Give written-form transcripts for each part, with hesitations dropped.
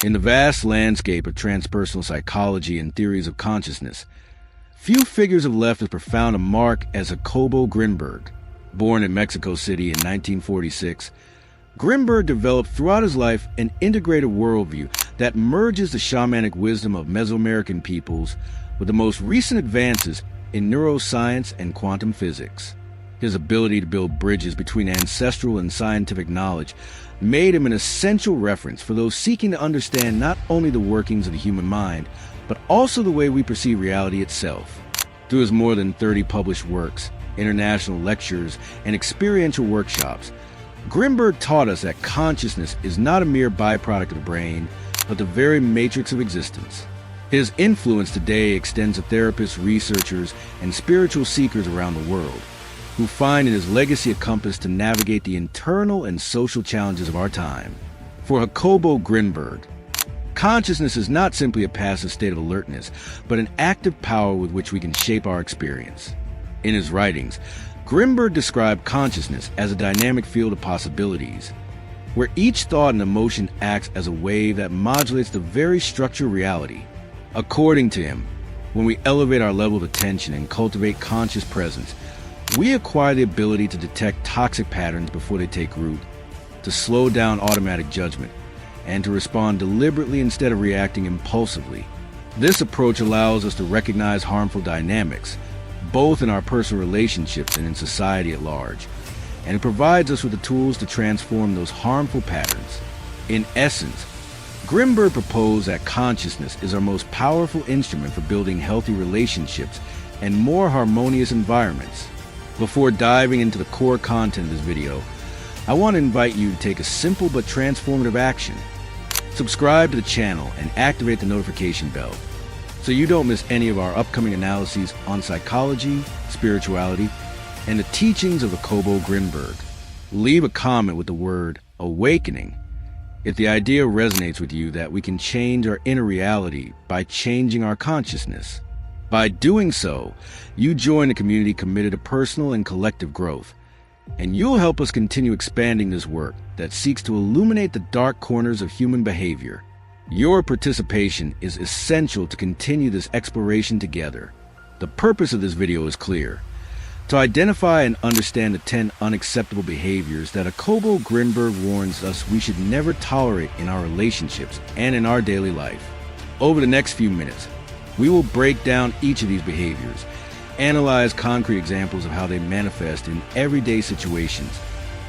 In the vast landscape of transpersonal psychology and theories of consciousness, few figures have left as profound a mark as Jacobo Grinberg. Born in Mexico City in 1946, Grinberg developed throughout his life an integrated worldview that merges the shamanic wisdom of Mesoamerican peoples with the most recent advances in neuroscience and quantum physics. His ability to build bridges between ancestral and scientific knowledge made him an essential reference for those seeking to understand not only the workings of the human mind, but also the way we perceive reality itself. Through his more than 30 published works, international lectures, and experiential workshops, Grinberg taught us that consciousness is not a mere byproduct of the brain, but the very matrix of existence. His influence today extends to therapists, researchers, and spiritual seekers around the world, who find in his legacy a compass to navigate the internal and social challenges of our time. For Jacobo Grinberg, consciousness is not simply a passive state of alertness, but an active power with which we can shape our experience. In his writings, Grinberg described consciousness as a dynamic field of possibilities, where each thought and emotion acts as a wave that modulates the very structure of reality. According to him, when we elevate our level of attention and cultivate conscious presence, we acquire the ability to detect toxic patterns before they take root, to slow down automatic judgment, and to respond deliberately instead of reacting impulsively. This approach allows us to recognize harmful dynamics, both in our personal relationships and in society at large, and it provides us with the tools to transform those harmful patterns. In essence, Grinberg proposed that consciousness is our most powerful instrument for building healthy relationships and more harmonious environments. Before diving into the core content of this video, I want to invite you to take a simple but transformative action. Subscribe to the channel and activate the notification bell so you don't miss any of our upcoming analyses on psychology, spirituality, and the teachings of Jacobo Grinberg. Leave a comment with the word awakening if the idea resonates with you that we can change our inner reality by changing our consciousness. By doing so, you join a community committed to personal and collective growth, and you'll help us continue expanding this work that seeks to illuminate the dark corners of human behavior. Your participation is essential to continue this exploration together. The purpose of this video is clear: to identify and understand the 10 unacceptable behaviors that Jacobo Grinberg warns us we should never tolerate in our relationships and in our daily life. Over the next few minutes, we will break down each of these behaviors, analyze concrete examples of how they manifest in everyday situations,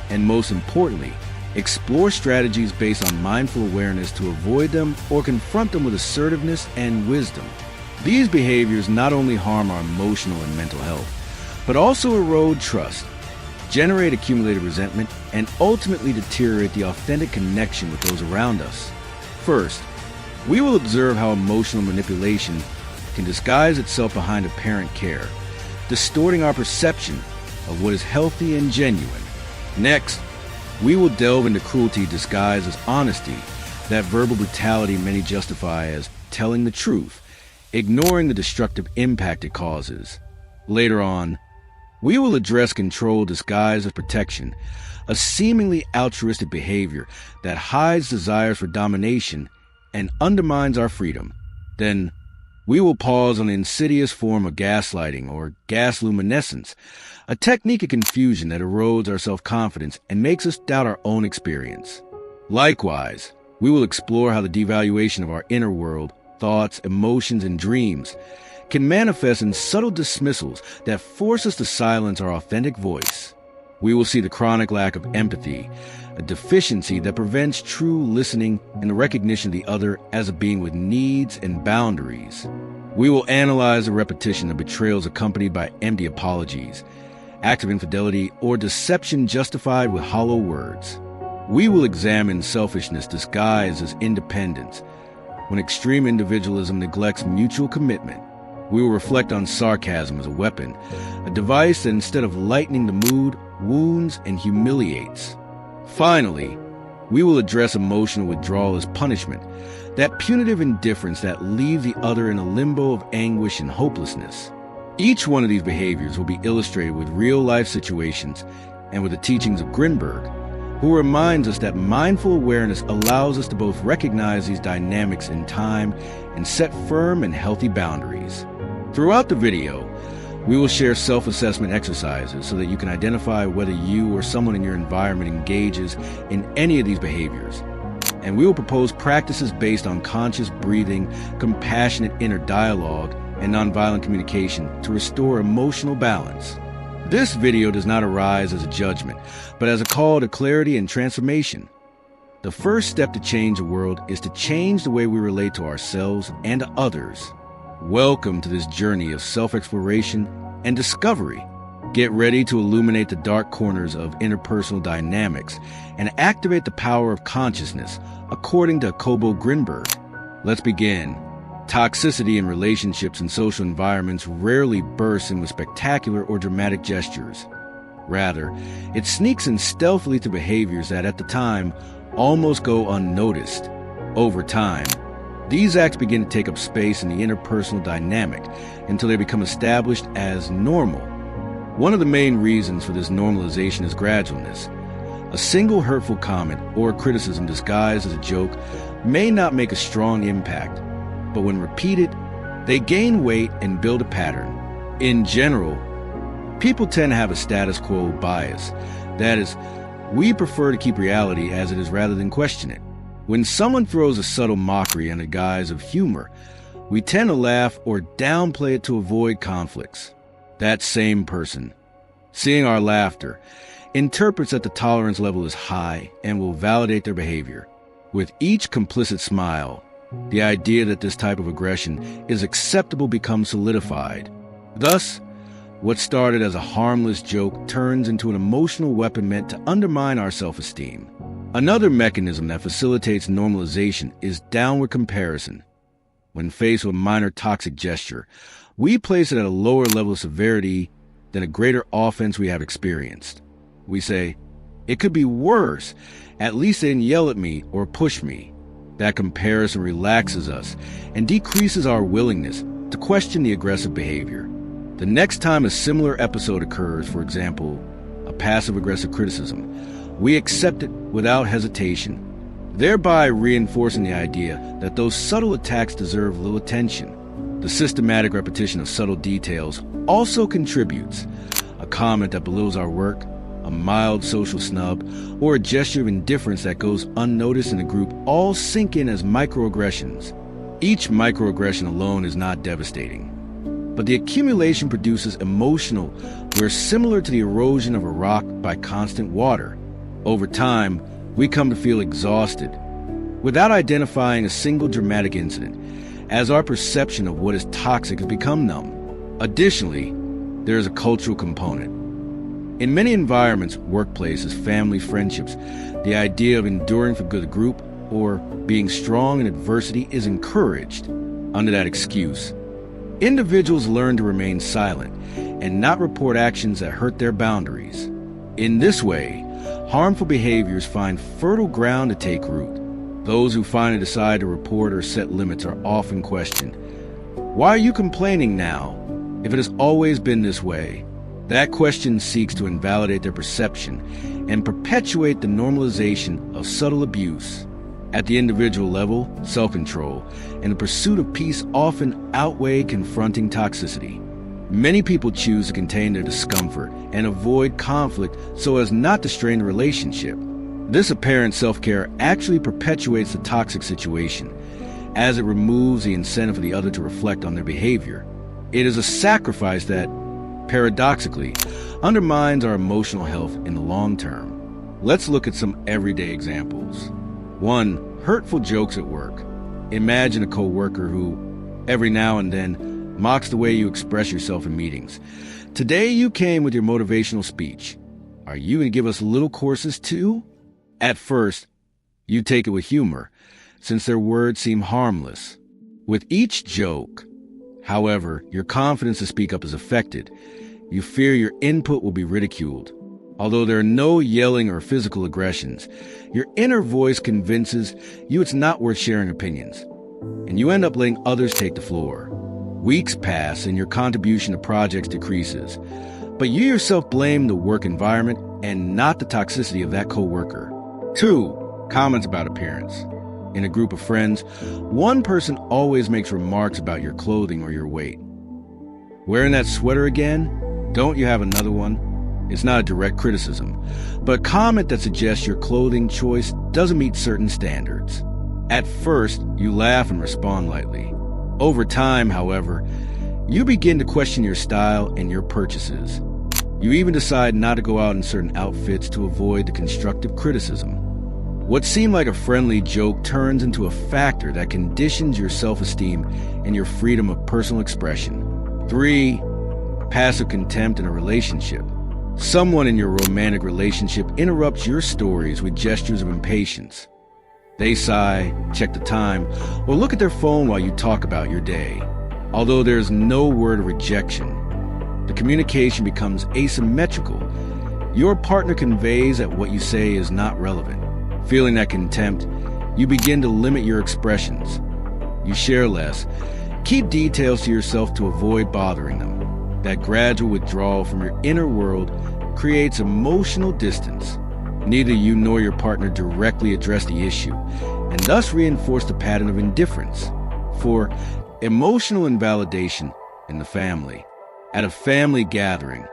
and most importantly, explore strategies based on mindful awareness to avoid them or confront them with assertiveness and wisdom. These behaviors not only harm our emotional and mental health, but also erode trust, generate accumulated resentment, and ultimately deteriorate the authentic connection with those around us. First, we will observe how emotional manipulation can disguise itself behind apparent care, distorting our perception of what is healthy and genuine. Next, we will delve into cruelty disguised as honesty, that verbal brutality many justify as telling the truth, ignoring the destructive impact it causes. Later on, we will address control disguised as protection, a seemingly altruistic behavior that hides desires for domination and undermines our freedom. Then, we will pause on the insidious form of gaslighting or gasluminescence, a technique of confusion that erodes our self-confidence and makes us doubt our own experience. Likewise, we will explore how the devaluation of our inner world, thoughts, emotions, and dreams can manifest in subtle dismissals that force us to silence our authentic voice. We will see the chronic lack of empathy, a deficiency that prevents true listening and the recognition of the other as a being with needs and boundaries. We will analyze the repetition of betrayals accompanied by empty apologies, acts of infidelity, or deception justified with hollow words. We will examine selfishness disguised as independence, when extreme individualism neglects mutual commitment. We will reflect on sarcasm as a weapon, a device that instead of lightening the mood, wounds and humiliates. Finally, we will address emotional withdrawal as punishment, that punitive indifference that leaves the other in a limbo of anguish and hopelessness. Each one of these behaviors will be illustrated with real-life situations and with the teachings of Grinberg, who reminds us that mindful awareness allows us to both recognize these dynamics in time and set firm and healthy boundaries. Throughout the video, we will share self-assessment exercises so that you can identify whether you or someone in your environment engages in any of these behaviors. And we will propose practices based on conscious breathing, compassionate inner dialogue, and nonviolent communication to restore emotional balance. This video does not arise as a judgment, but as a call to clarity and transformation. The first step to change the world is to change the way we relate to ourselves and to others. Welcome to this journey of self-exploration and discovery. Get ready to illuminate the dark corners of interpersonal dynamics and activate the power of consciousness, according to Jacobo Grinberg. Let's begin. Toxicity in relationships and social environments rarely bursts in with spectacular or dramatic gestures. Rather, it sneaks in stealthily through behaviors that, at the time, almost go unnoticed. Over time, these acts begin to take up space in the interpersonal dynamic until they become established as normal. One of the main reasons for this normalization is gradualness. A single hurtful comment or criticism disguised as a joke may not make a strong impact, but when repeated, they gain weight and build a pattern. In general, people tend to have a status quo bias. That is, we prefer to keep reality as it is rather than question it. When someone throws a subtle mockery under the guise of humor, we tend to laugh or downplay it to avoid conflicts. That same person, seeing our laughter, interprets that the tolerance level is high and will validate their behavior. With each complicit smile, the idea that this type of aggression is acceptable becomes solidified. Thus, what started as a harmless joke turns into an emotional weapon meant to undermine our self-esteem. Another mechanism that facilitates normalization is downward comparison. When faced with a minor toxic gesture, we place it at a lower level of severity than a greater offense we have experienced. We say, "It could be worse. At least they didn't yell at me or push me." That comparison relaxes us and decreases our willingness to question the aggressive behavior. The next time a similar episode occurs, for example, a passive-aggressive criticism, we accept it without hesitation, thereby reinforcing the idea that those subtle attacks deserve little attention. The systematic repetition of subtle details also contributes. A comment that belittles our work, a mild social snub, or a gesture of indifference that goes unnoticed in a group all sink in as microaggressions. Each microaggression alone is not devastating, but the accumulation produces emotional, where similar to the erosion of a rock by constant water. Over time, we come to feel exhausted, without identifying a single dramatic incident, as our perception of what is toxic has become numb. Additionally, there is a cultural component. In many environments, workplaces, family, friendships, the idea of enduring for good group or being strong in adversity is encouraged. Under that excuse, individuals learn to remain silent and not report actions that hurt their boundaries. In this way, harmful behaviors find fertile ground to take root. Those who finally decide to report or set limits are often questioned. Why are you complaining now, if it has always been this way? That question seeks to invalidate their perception and perpetuate the normalization of subtle abuse. At the individual level, self-control and the pursuit of peace often outweigh confronting toxicity. Many people choose to contain their discomfort and avoid conflict so as not to strain the relationship. This apparent self-care actually perpetuates the toxic situation, as it removes the incentive for the other to reflect on their behavior. It is a sacrifice that, paradoxically, undermines our emotional health in the long term. Let's look at some everyday examples. 1. Hurtful jokes at work. Imagine a coworker who, every now and then, mocks the way you express yourself in meetings. Today you came with your motivational speech. Are you going to give us little courses too? At first, you take it with humor, since their words seem harmless. With each joke, however, your confidence to speak up is affected. You fear your input will be ridiculed. Although there are no yelling or physical aggressions, your inner voice convinces you it's not worth sharing opinions, and you end up letting others take the floor. Weeks pass and your contribution to projects decreases, but you yourself blame the work environment and not the toxicity of that coworker. 2. Comments about appearance. In a group of friends, one person always makes remarks about your clothing or your weight. Wearing that sweater again? Don't you have another one? It's not a direct criticism, but a comment that suggests your clothing choice doesn't meet certain standards. At first, you laugh and respond lightly. Over time, however, you begin to question your style and your purchases. You even decide not to go out in certain outfits to avoid the constructive criticism. What seemed like a friendly joke turns into a factor that conditions your self-esteem and your freedom of personal expression. 3. Passive contempt in a relationship. Someone in your romantic relationship interrupts your stories with gestures of impatience. They sigh, check the time, or look at their phone while you talk about your day. Although there's no word of rejection, the communication becomes asymmetrical. Your partner conveys that what you say is not relevant. Feeling that contempt, you begin to limit your expressions. You share less, keep details to yourself to avoid bothering them. That gradual withdrawal from your inner world creates emotional distance. Neither you nor your partner directly address the issue, and thus reinforce the pattern of indifference. 4. Emotional invalidation in the family. At a family gathering,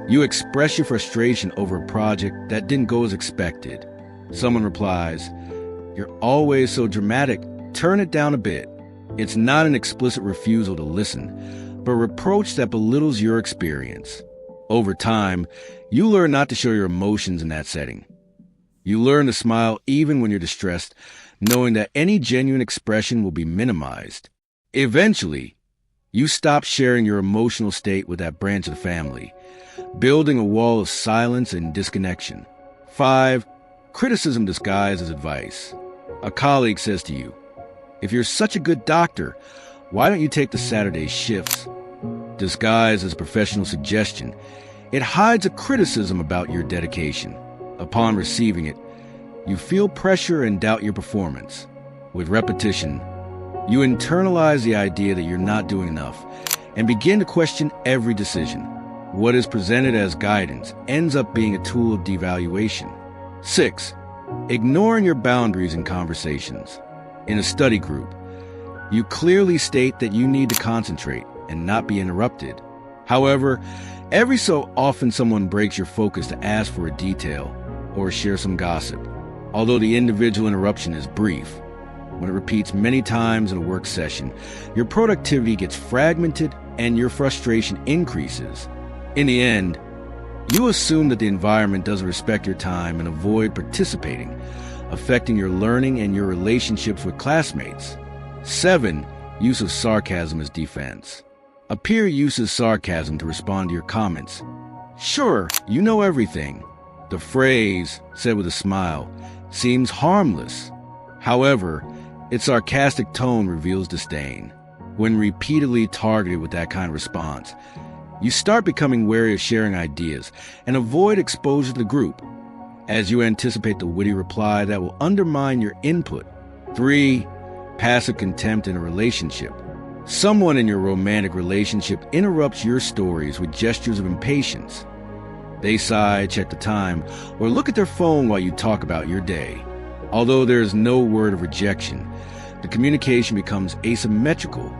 you express your frustration over a project that didn't go as expected. Someone replies, "You're always so dramatic, turn it down a bit." It's not an explicit refusal to listen, but a reproach that belittles your experience. Over time, you learn not to show your emotions in that setting. You learn to smile even when you're distressed, knowing that any genuine expression will be minimized. Eventually, you stop sharing your emotional state with that branch of the family, building a wall of silence and disconnection. 5. Criticism disguised as advice. A colleague says to you, "If you're such a good doctor, why don't you take the Saturday shifts?" Disguised as professional suggestion, it hides a criticism about your dedication. Upon receiving it, you feel pressure and doubt your performance. With repetition, you internalize the idea that you're not doing enough and begin to question every decision. What is presented as guidance ends up being a tool of devaluation. 6. Ignoring your boundaries in conversations. In a study group, you clearly state that you need to concentrate and not be interrupted. However, every so often someone breaks your focus to ask for a detail or share some gossip. Although the individual interruption is brief, when it repeats many times in a work session, your productivity gets fragmented and your frustration increases. In the end, you assume that the environment doesn't respect your time and avoid participating, affecting your learning and your relationships with classmates. 7. Use of sarcasm as defense. A peer uses sarcasm to respond to your comments. "Sure, you know everything." The phrase, said with a smile, seems harmless. However, its sarcastic tone reveals disdain. When repeatedly targeted with that kind of response, you start becoming wary of sharing ideas and avoid exposure to the group, as you anticipate the witty reply that will undermine your input. 3. Passive contempt in a relationship. Someone in your romantic relationship interrupts your stories with gestures of impatience. They sigh, check the time, or look at their phone while you talk about your day. Although there is no word of rejection, the communication becomes asymmetrical.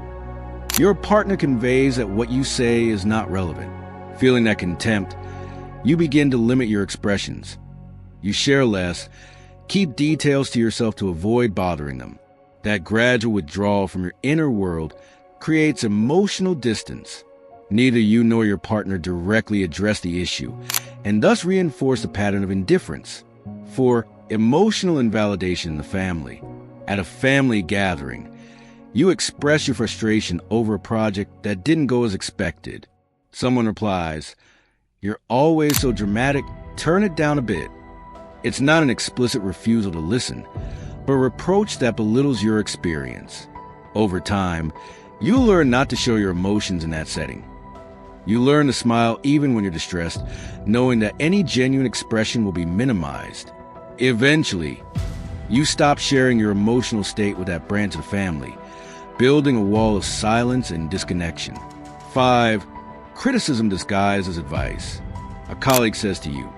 Your partner conveys that what you say is not relevant. Feeling that contempt, you begin to limit your expressions. You share less, keep details to yourself to avoid bothering them. That gradual withdrawal from your inner world creates emotional distance. Neither you nor your partner directly address the issue, and thus reinforce the pattern of indifference. 4. Emotional invalidation in the family. At a family gathering, you express your frustration over a project that didn't go as expected. Someone replies, "You're always so dramatic, turn it down a bit." It's not an explicit refusal to listen, but a reproach that belittles your experience. Over time, you learn not to show your emotions in that setting. You learn to smile even when you're distressed, knowing that any genuine expression will be minimized. Eventually, you stop sharing your emotional state with that branch of the family, building a wall of silence and disconnection. 5. Criticism disguised as advice. A colleague says to you,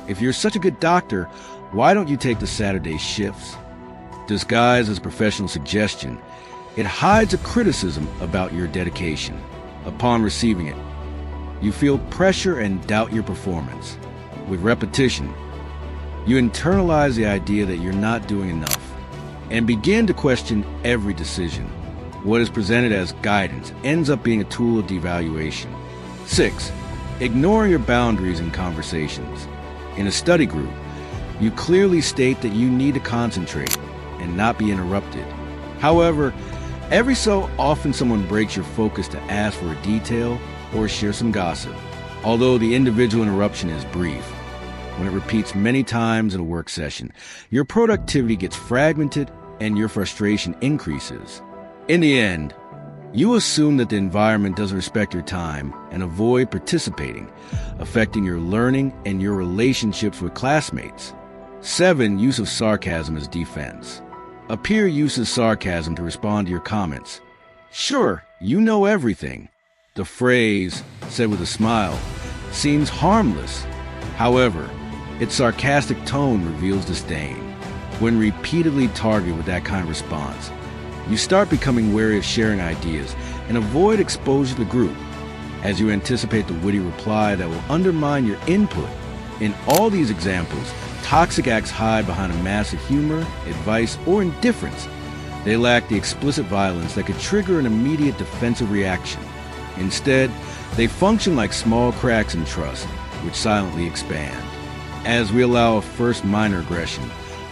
If you're such a good doctor, why don't you take the Saturday shifts? Disguised as a professional suggestion, it hides a criticism about your dedication. Upon receiving it, you feel pressure and doubt your performance. With repetition, you internalize the idea that you're not doing enough and begin to question every decision. What is presented as guidance ends up being a tool of devaluation. 6. Ignoring your boundaries in conversations. In a study group, you clearly state that you need to concentrate and not be interrupted. However, every so often someone breaks your focus to ask for a detail or share some gossip. Although the individual interruption is brief, when it repeats many times in a work session, your productivity gets fragmented and your frustration increases. In the end, you assume that the environment doesn't respect your time and avoid participating, affecting your learning and your relationships with classmates. 7. Use of sarcasm as defense. A peer uses sarcasm to respond to your comments. Sure, you know everything. The phrase, said with a smile, seems harmless. However, its sarcastic tone reveals disdain. When repeatedly targeted with that kind of response, you start becoming wary of sharing ideas and avoid exposure to the group, as you anticipate the witty reply that will undermine your input. In all these examples, toxic acts hide behind a mask of humor, advice, or indifference. They lack the explicit violence that could trigger an immediate defensive reaction. Instead, they function like small cracks in trust, which silently expand. As we allow a first minor aggression,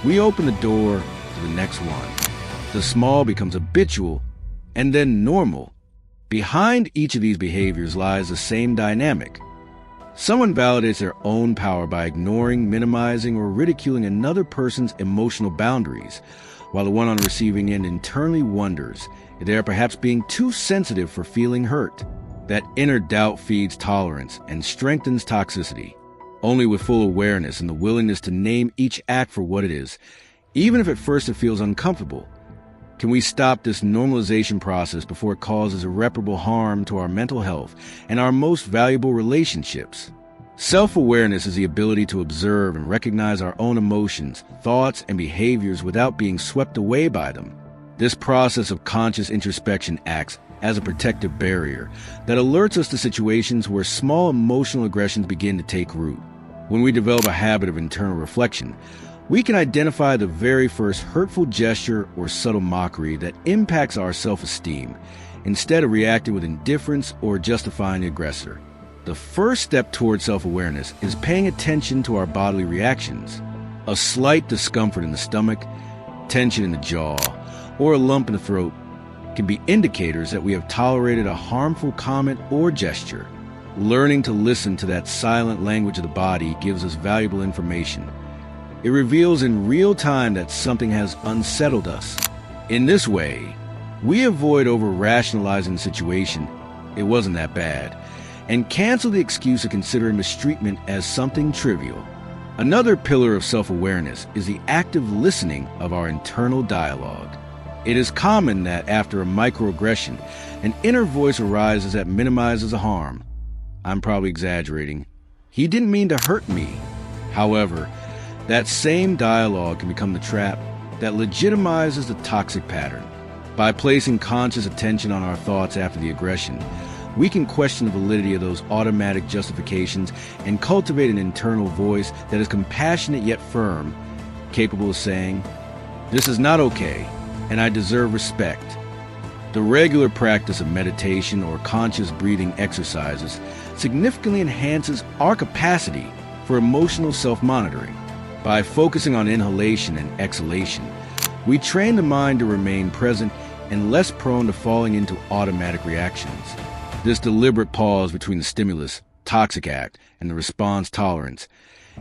we open the door to the next one. The small becomes habitual and then normal. Behind each of these behaviors lies the same dynamic. Someone validates their own power by ignoring, minimizing, or ridiculing another person's emotional boundaries, while the one on the receiving end internally wonders if they are perhaps being too sensitive for feeling hurt. That inner doubt feeds tolerance and strengthens toxicity. Only with full awareness and the willingness to name each act for what it is, even if at first it feels uncomfortable, can we stop this normalization process before it causes irreparable harm to our mental health and our most valuable relationships. Self-awareness is the ability to observe and recognize our own emotions, thoughts, and behaviors without being swept away by them. This process of conscious introspection acts as a protective barrier that alerts us to situations where small emotional aggressions begin to take root. When we develop a habit of internal reflection, we can identify the very first hurtful gesture or subtle mockery that impacts our self-esteem, instead of reacting with indifference or justifying the aggressor. The first step toward self-awareness is paying attention to our bodily reactions. A slight discomfort in the stomach, tension in the jaw, or a lump in the throat can be indicators that we have tolerated a harmful comment or gesture. Learning to listen to that silent language of the body gives us valuable information. It reveals in real time that something has unsettled us. In this way, we avoid over-rationalizing the situation, it wasn't that bad, and cancel the excuse of considering mistreatment as something trivial. Another pillar of self-awareness is the active listening of our internal dialogue. It is common that after a microaggression, an inner voice arises that minimizes the harm. I'm probably exaggerating. He didn't mean to hurt me. However, that same dialogue can become the trap that legitimizes the toxic pattern. By placing conscious attention on our thoughts after the aggression, we can question the validity of those automatic justifications and cultivate an internal voice that is compassionate yet firm, capable of saying, "This is not okay, and I deserve respect." The regular practice of meditation or conscious breathing exercises significantly enhances our capacity for emotional self-monitoring. By focusing on inhalation and exhalation, we train the mind to remain present and less prone to falling into automatic reactions. This deliberate pause between the stimulus, toxic act, and the response tolerance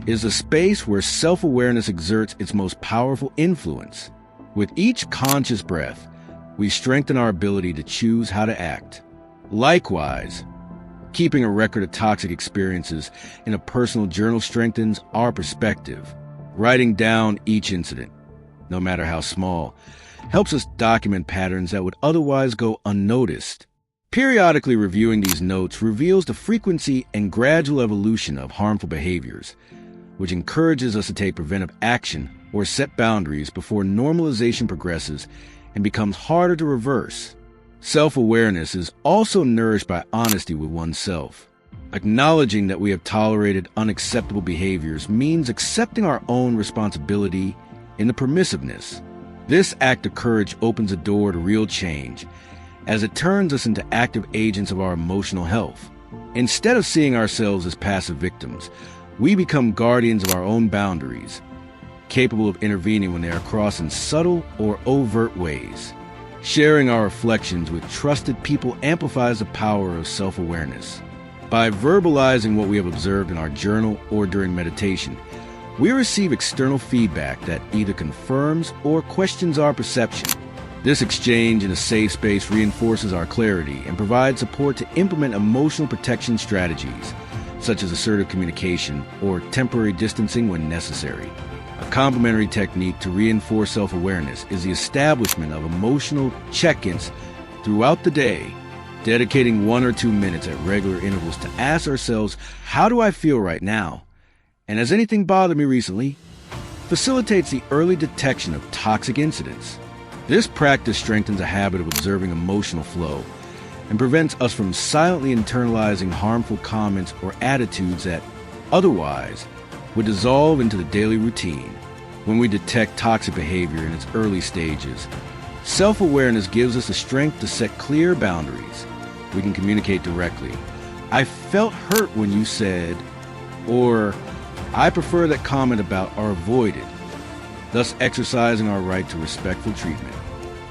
is a space where self-awareness exerts its most powerful influence. With each conscious breath, we strengthen our ability to choose how to act. Likewise, keeping a record of toxic experiences in a personal journal strengthens our perspective. Writing down each incident, no matter how small, helps us document patterns that would otherwise go unnoticed. Periodically reviewing these notes reveals the frequency and gradual evolution of harmful behaviors. which encourages us to take preventive action or set boundaries before normalization progresses and becomes harder to reverse. Self-awareness is also nourished by honesty with oneself. Acknowledging that we have tolerated unacceptable behaviors means accepting our own responsibility in the permissiveness. This act of courage opens a door to real change, as it turns us into active agents of our emotional health. Instead of seeing ourselves as passive victims, we become guardians of our own boundaries, capable of intervening when they are crossed in subtle or overt ways. Sharing our reflections with trusted people amplifies the power of self-awareness. By verbalizing what we have observed in our journal or during meditation, we receive external feedback that either confirms or questions our perception. This exchange in a safe space reinforces our clarity and provides support to implement emotional protection strategies, such as assertive communication or temporary distancing when necessary. A complementary technique to reinforce self-awareness is the establishment of emotional check-ins throughout the day, dedicating 1 or 2 minutes at regular intervals to ask ourselves, how do I feel right now? And has anything bothered me recently? Facilitates the early detection of toxic incidents. This practice strengthens a habit of observing emotional flow and prevents us from silently internalizing harmful comments or attitudes that otherwise would dissolve into the daily routine. When we detect toxic behavior in its early stages, self-awareness gives us the strength to set clear boundaries. We can communicate directly. I felt hurt when you said, or I prefer that comment about or avoided, thus exercising our right to respectful treatment.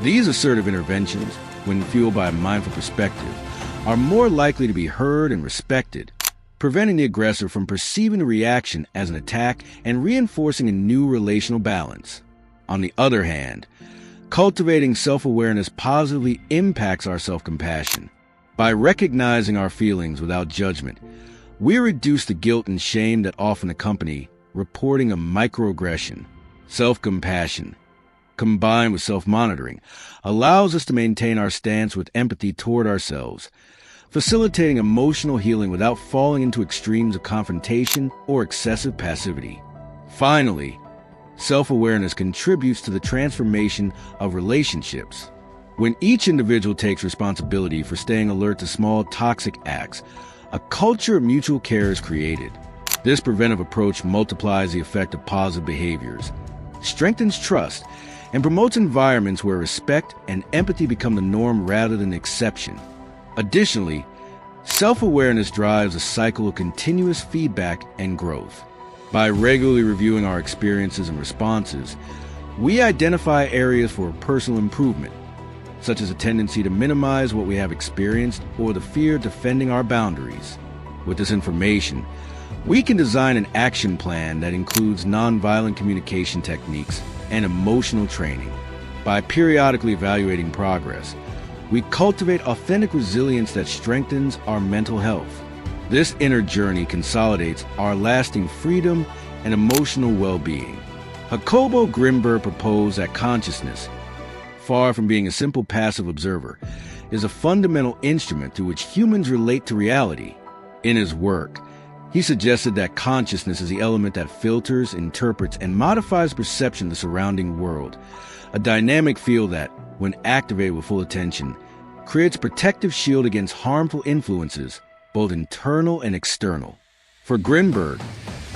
These assertive interventions, when fueled by a mindful perspective, are more likely to be heard and respected, preventing the aggressor from perceiving the reaction as an attack and reinforcing a new relational balance. On the other hand, cultivating self-awareness positively impacts our self-compassion. By recognizing our feelings without judgment, we reduce the guilt and shame that often accompany reporting a microaggression. Self-compassion, combined with self-monitoring, allows us to maintain our stance with empathy toward ourselves, facilitating emotional healing without falling into extremes of confrontation or excessive passivity. Finally, self-awareness contributes to the transformation of relationships. When each individual takes responsibility for staying alert to small toxic acts, a culture of mutual care is created. This preventive approach multiplies the effect of positive behaviors, strengthens trust, and promotes environments where respect and empathy become the norm rather than the exception. Additionally, self-awareness drives a cycle of continuous feedback and growth. By regularly reviewing our experiences and responses, we identify areas for personal improvement, such as a tendency to minimize what we have experienced or the fear of defending our boundaries. With this information, we can design an action plan that includes nonviolent communication techniques and emotional training. By periodically evaluating progress, we cultivate authentic resilience that strengthens our mental health. This inner journey consolidates our lasting freedom and emotional well-being. Jacobo Grinberg proposed that consciousness, far from being a simple passive observer, is a fundamental instrument through which humans relate to reality. In his work, he suggested that consciousness is the element that filters, interprets, and modifies perception of the surrounding world, a dynamic field that, when activated with full attention, creates a protective shield against harmful influences, both internal and external. For Grinberg,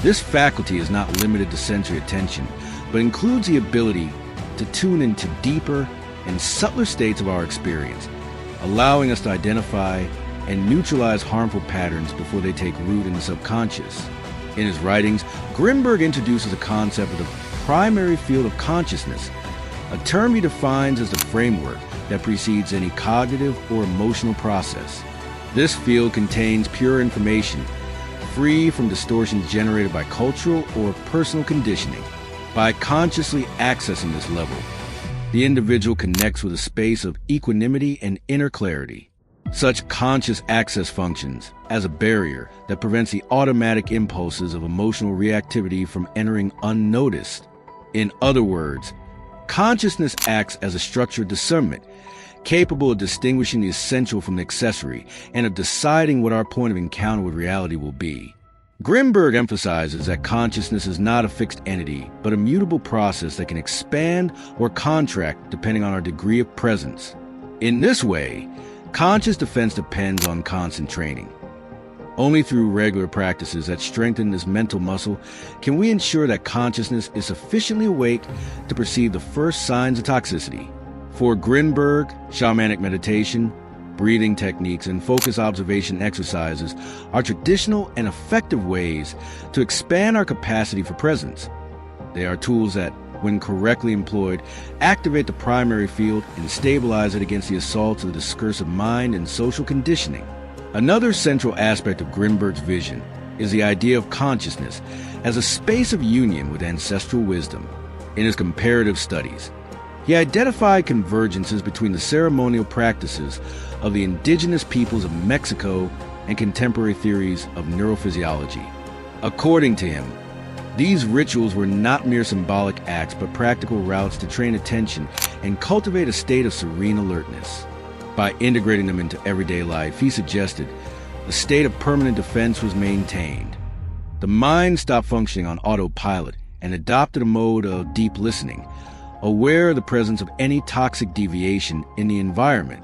this faculty is not limited to sensory attention, but includes the ability to tune into deeper and subtler states of our experience, allowing us to identify and neutralize harmful patterns before they take root in the subconscious. In his writings, Grinberg introduces the concept of the primary field of consciousness, a term he defines as the framework that precedes any cognitive or emotional process. This field contains pure information, free from distortions generated by cultural or personal conditioning. By consciously accessing this level, the individual connects with a space of equanimity and inner clarity. Such conscious access functions as a barrier that prevents the automatic impulses of emotional reactivity from entering unnoticed. In other words, consciousness acts as a structured discernment, capable of distinguishing the essential from the accessory and of deciding what our point of encounter with reality will be. Grinberg emphasizes that consciousness is not a fixed entity, but a mutable process that can expand or contract depending on our degree of presence. In this way, conscious defense depends on constant training. Only through regular practices that strengthen this mental muscle can we ensure that consciousness is sufficiently awake to perceive the first signs of toxicity. For Grinberg, shamanic meditation, breathing techniques, and focus observation exercises are traditional and effective ways to expand our capacity for presence. They are tools that, when correctly employed, activate the primary field and stabilize it against the assaults of the discursive mind and social conditioning. Another central aspect of Grinberg's vision is the idea of consciousness as a space of union with ancestral wisdom. In his comparative studies, he identified convergences between the ceremonial practices of the indigenous peoples of Mexico and contemporary theories of neurophysiology. According to him, these rituals were not mere symbolic acts but practical routes to train attention and cultivate a state of serene alertness. By integrating them into everyday life, he suggested a state of permanent defense was maintained. The mind stopped functioning on autopilot and adopted a mode of deep listening, aware of the presence of any toxic deviation in the environment.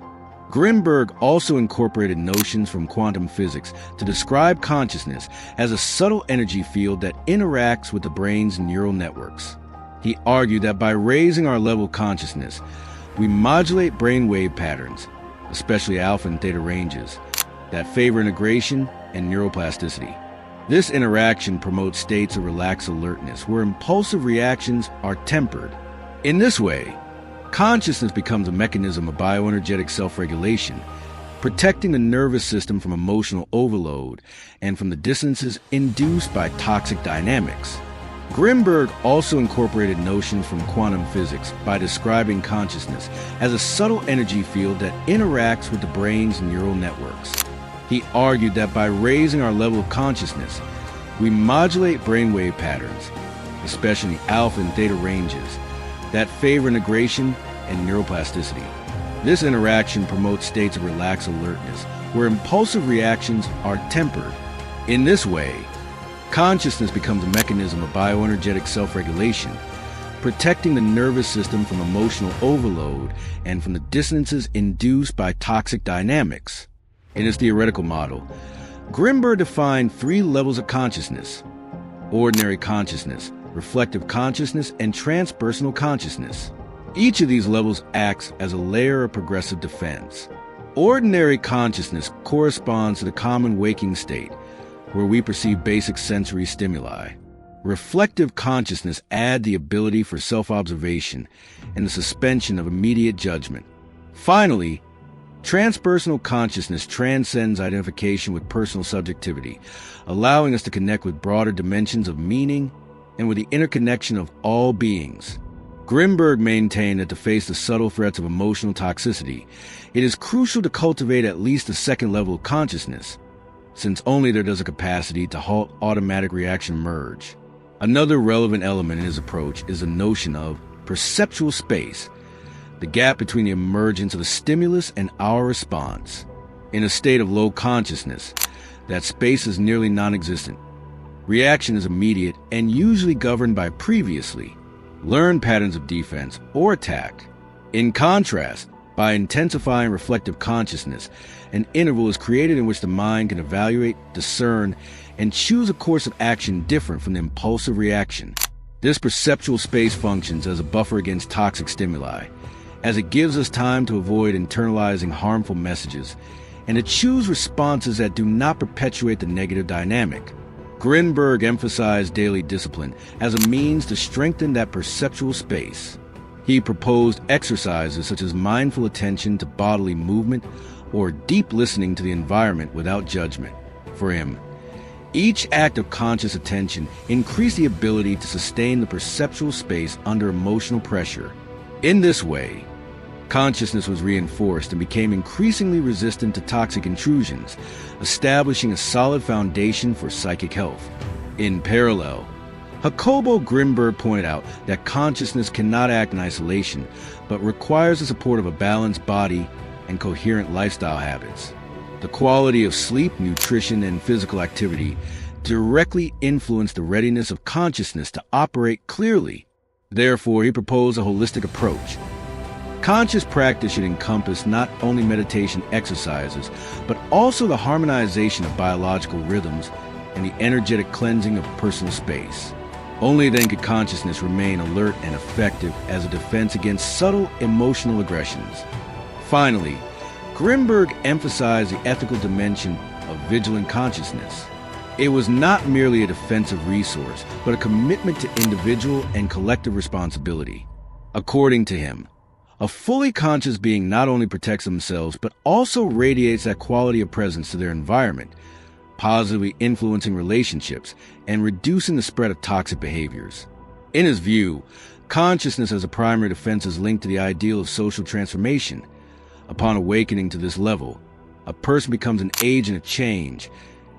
Grinberg also incorporated notions from quantum physics to describe consciousness as a subtle energy field that interacts with the brain's neural networks. He argued that by raising our level of consciousness, we modulate brainwave patterns, especially alpha and theta ranges, that favor integration and neuroplasticity. This interaction promotes states of relaxed alertness where impulsive reactions are tempered. In this way, consciousness becomes a mechanism of bioenergetic self-regulation, protecting the nervous system from emotional overload and from the dissonances induced by toxic dynamics. Grinberg also incorporated notions from quantum physics by describing consciousness as a subtle energy field that interacts with the brain's neural networks. He argued that by raising our level of consciousness, we modulate brainwave patterns, especially alpha and theta ranges, that favor integration and neuroplasticity. This interaction promotes states of relaxed alertness, where impulsive reactions are tempered. In this way, consciousness becomes a mechanism of bioenergetic self-regulation, protecting the nervous system from emotional overload and from the dissonances induced by toxic dynamics. In his theoretical model, Grinberg defined 3 levels of consciousness: ordinary consciousness, reflective consciousness, and transpersonal consciousness. Each of these levels acts as a layer of progressive defense. Ordinary consciousness corresponds to the common waking state, where we perceive basic sensory stimuli. Reflective consciousness adds the ability for self-observation and the suspension of immediate judgment. Finally, transpersonal consciousness transcends identification with personal subjectivity, allowing us to connect with broader dimensions of meaning and with the interconnection of all beings. Grinberg maintained that to face the subtle threats of emotional toxicity, it is crucial to cultivate at least a second level of consciousness, since only there does a capacity to halt automatic reaction emerge. Another relevant element in his approach is the notion of perceptual space, the gap between the emergence of a stimulus and our response. In a state of low consciousness, that space is nearly non-existent. Reaction is immediate and usually governed by previously learned patterns of defense or attack. In contrast, by intensifying reflective consciousness, an interval is created in which the mind can evaluate, discern, and choose a course of action different from the impulsive reaction. This perceptual space functions as a buffer against toxic stimuli, as it gives us time to avoid internalizing harmful messages and to choose responses that do not perpetuate the negative dynamic. Grinberg emphasized daily discipline as a means to strengthen that perceptual space. He proposed exercises such as mindful attention to bodily movement or deep listening to the environment without judgment. For him, each act of conscious attention increased the ability to sustain the perceptual space under emotional pressure. In this way, consciousness was reinforced and became increasingly resistant to toxic intrusions, establishing a solid foundation for psychic health. In parallel, Jacobo Grinberg pointed out that consciousness cannot act in isolation, but requires the support of a balanced body and coherent lifestyle habits. The quality of sleep, nutrition, and physical activity directly influence the readiness of consciousness to operate clearly. Therefore, he proposed a holistic approach. Conscious practice should encompass not only meditation exercises, but also the harmonization of biological rhythms and the energetic cleansing of personal space. Only then could consciousness remain alert and effective as a defense against subtle emotional aggressions. Finally, Grinberg emphasized the ethical dimension of vigilant consciousness. It was not merely a defensive resource, but a commitment to individual and collective responsibility. According to him, a fully conscious being not only protects themselves, but also radiates that quality of presence to their environment, positively influencing relationships and reducing the spread of toxic behaviors. In his view, consciousness as a primary defense is linked to the ideal of social transformation. Upon awakening to this level, a person becomes an agent of change,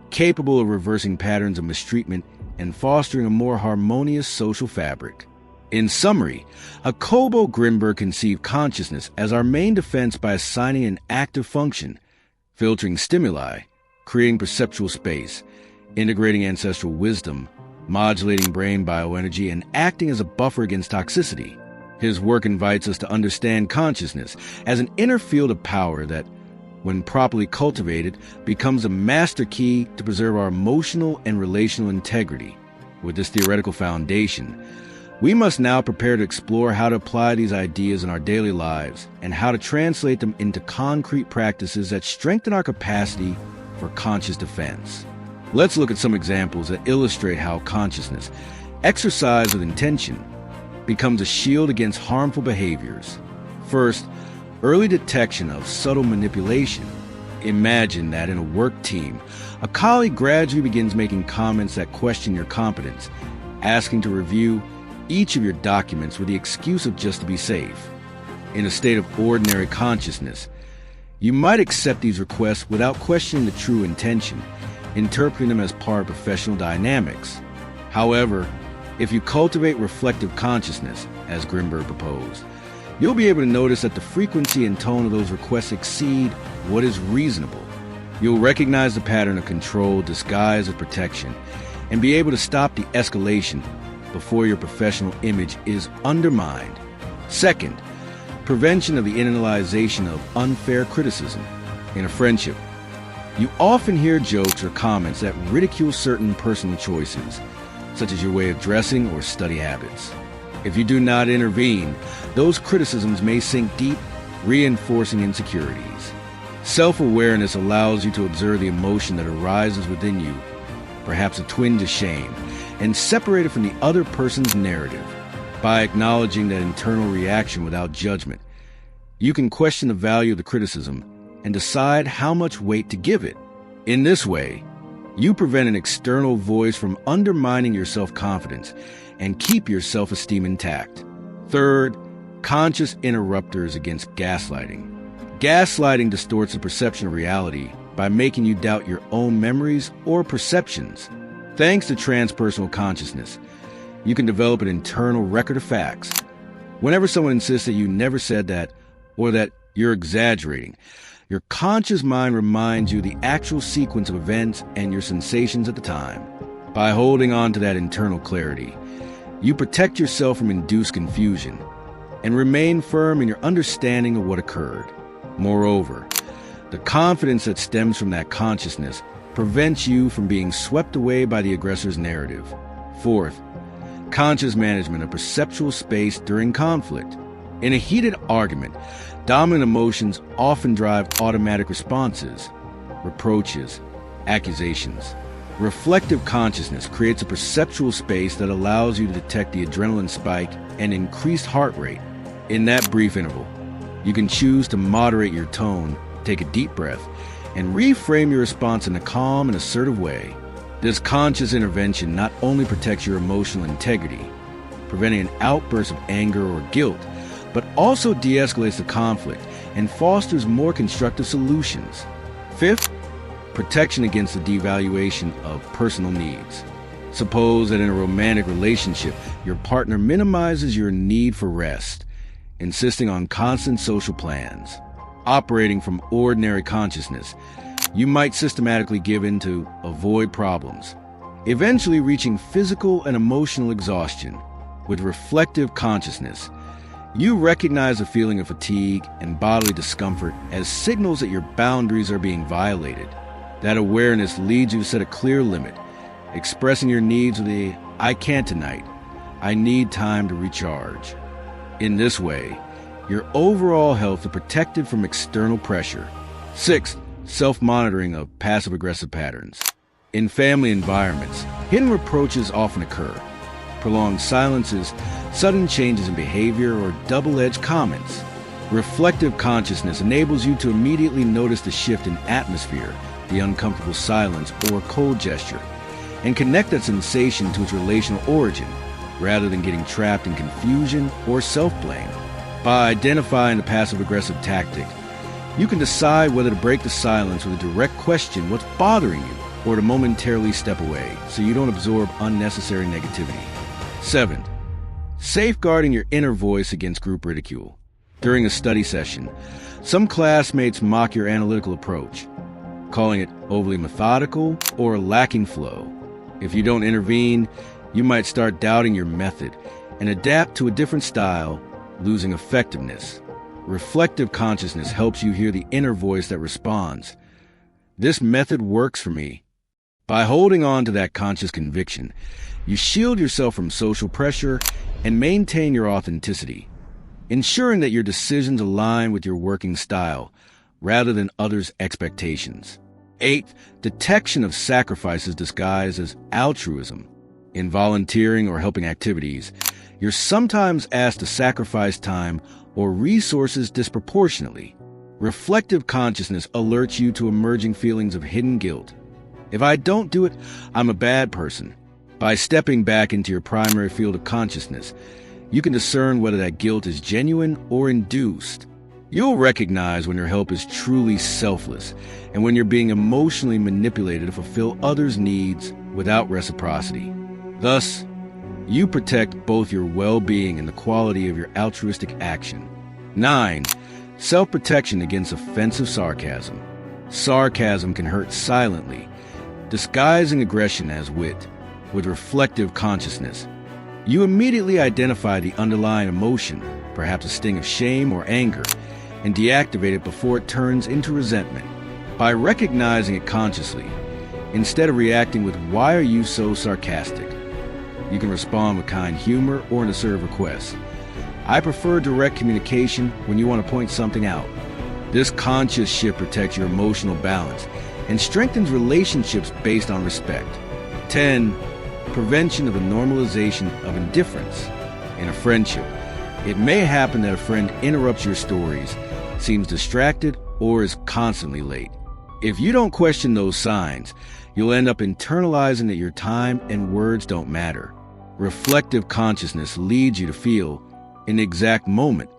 capable of reversing patterns of mistreatment and fostering a more harmonious social fabric. In summary, Jacobo Grinberg conceived consciousness as our main defense by assigning an active function, filtering stimuli, creating perceptual space, integrating ancestral wisdom, modulating brain bioenergy, and acting as a buffer against toxicity. His work invites us to understand consciousness as an inner field of power that, when properly cultivated, becomes a master key to preserve our emotional and relational integrity. With this theoretical foundation, we must now prepare to explore how to apply these ideas in our daily lives and how to translate them into concrete practices that strengthen our capacity for conscious defense. Let's look at some examples that illustrate how consciousness, exercised with intention, becomes a shield against harmful behaviors. First, early detection of subtle manipulation. Imagine that in a work team, a colleague gradually begins making comments that question your competence, asking to review each of your documents with the excuse of just to be safe. In a state of ordinary consciousness, you might accept these requests without questioning the true intention, interpreting them as part of professional dynamics. However, if you cultivate reflective consciousness, as Grinberg proposed, you'll be able to notice that the frequency and tone of those requests exceed what is reasonable. You'll recognize the pattern of control disguised as protection and be able to stop the escalation before your professional image is undermined. Second, prevention of the internalization of unfair criticism. In a friendship, you often hear jokes or comments that ridicule certain personal choices, such as your way of dressing or study habits. If you do not intervene, those criticisms may sink deep, reinforcing insecurities. Self-awareness allows you to observe the emotion that arises within you, perhaps a twinge of shame, and separate it from the other person's narrative. By acknowledging that internal reaction without judgment, you can question the value of the criticism and decide how much weight to give it. In this way, you prevent an external voice from undermining your self-confidence and keep your self-esteem intact. Third, conscious interrupters against gaslighting. Gaslighting distorts the perception of reality by making you doubt your own memories or perceptions. Thanks to transpersonal consciousness, you can develop an internal record of facts. Whenever someone insists that you never said that or that you're exaggerating, your conscious mind reminds you the actual sequence of events and your sensations at the time. By holding on to that internal clarity, you protect yourself from induced confusion and remain firm in your understanding of what occurred. Moreover, the confidence that stems from that consciousness prevents you from being swept away by the aggressor's narrative. Fourth, conscious management of perceptual space during conflict. In a heated argument, dominant emotions often drive automatic responses, reproaches, accusations. Reflective consciousness creates a perceptual space that allows you to detect the adrenaline spike and increased heart rate. In that brief interval, you can choose to moderate your tone, take a deep breath, and reframe your response in a calm and assertive way. This conscious intervention not only protects your emotional integrity, preventing an outburst of anger or guilt, but also de-escalates the conflict and fosters more constructive solutions. Fifth, protection against the devaluation of personal needs. Suppose that in a romantic relationship, your partner minimizes your need for rest, insisting on constant social plans. Operating from ordinary consciousness, you might systematically give in to avoid problems, eventually reaching physical and emotional exhaustion. With reflective consciousness, you recognize a feeling of fatigue and bodily discomfort as signals that your boundaries are being violated. That awareness leads you to set a clear limit, expressing your needs with a "I can't tonight. I need time to recharge." In this way, your overall health is protected from external pressure. 6. Self-monitoring of passive-aggressive patterns. In family environments, hidden reproaches often occur. Prolonged silences, sudden changes in behavior, or double-edged comments. Reflective consciousness enables you to immediately notice the shift in atmosphere, the uncomfortable silence, or cold gesture, and connect that sensation to its relational origin, rather than getting trapped in confusion or self-blame. By identifying the passive-aggressive tactic, you can decide whether to break the silence with a direct question, "What's bothering you?" or to momentarily step away so you don't absorb unnecessary negativity. 7. Safeguarding your inner voice against group ridicule. During a study session, some classmates mock your analytical approach, calling it overly methodical or lacking flow. If you don't intervene, you might start doubting your method and adapt to a different style, losing effectiveness. Reflective consciousness helps you hear the inner voice that responds, "This method works for me." By holding on to that conscious conviction, you shield yourself from social pressure and maintain your authenticity, ensuring that your decisions align with your working style rather than others' expectations. 8. Detection of sacrifices disguised as altruism. In volunteering or helping activities, you're sometimes asked to sacrifice time or resources disproportionately. Reflective consciousness alerts you to emerging feelings of hidden guilt. "If I don't do it, I'm a bad person." By stepping back into your primary field of consciousness, you can discern whether that guilt is genuine or induced. You'll recognize when your help is truly selfless and when you're being emotionally manipulated to fulfill others' needs without reciprocity. Thus, you protect both your well-being and the quality of your altruistic action. 9. Self-protection against offensive sarcasm. Sarcasm can hurt silently, disguising aggression as wit. With reflective consciousness, you immediately identify the underlying emotion, perhaps a sting of shame or anger, and deactivate it before it turns into resentment. By recognizing it consciously, instead of reacting with "Why are you so sarcastic?" you can respond with kind humor or an assertive request. "I prefer direct communication when you want to point something out." This conscious shift protects your emotional balance and strengthens relationships based on respect. 10. Prevention of the normalization of indifference. In a friendship, it may happen that a friend interrupts your stories, seems distracted, or is constantly late. If you don't question those signs, you'll end up internalizing that your time and words don't matter. Reflective consciousness leads you to feel, in the exact moment,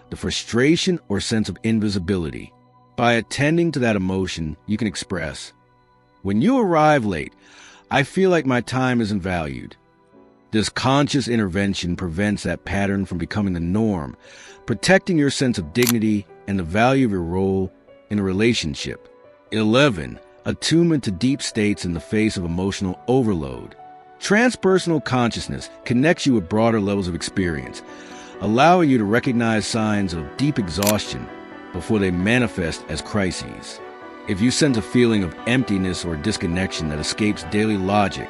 the frustration or sense of invisibility. By attending to that emotion, you can express, "When you arrive late, I feel like my time isn't valued." This conscious intervention prevents that pattern from becoming the norm, protecting your sense of dignity and the value of your role in a relationship. 11. Attunement to deep states in the face of emotional overload. Transpersonal consciousness connects you with broader levels of experience, allowing you to recognize signs of deep exhaustion before they manifest as crises. If you sense a feeling of emptiness or disconnection that escapes daily logic,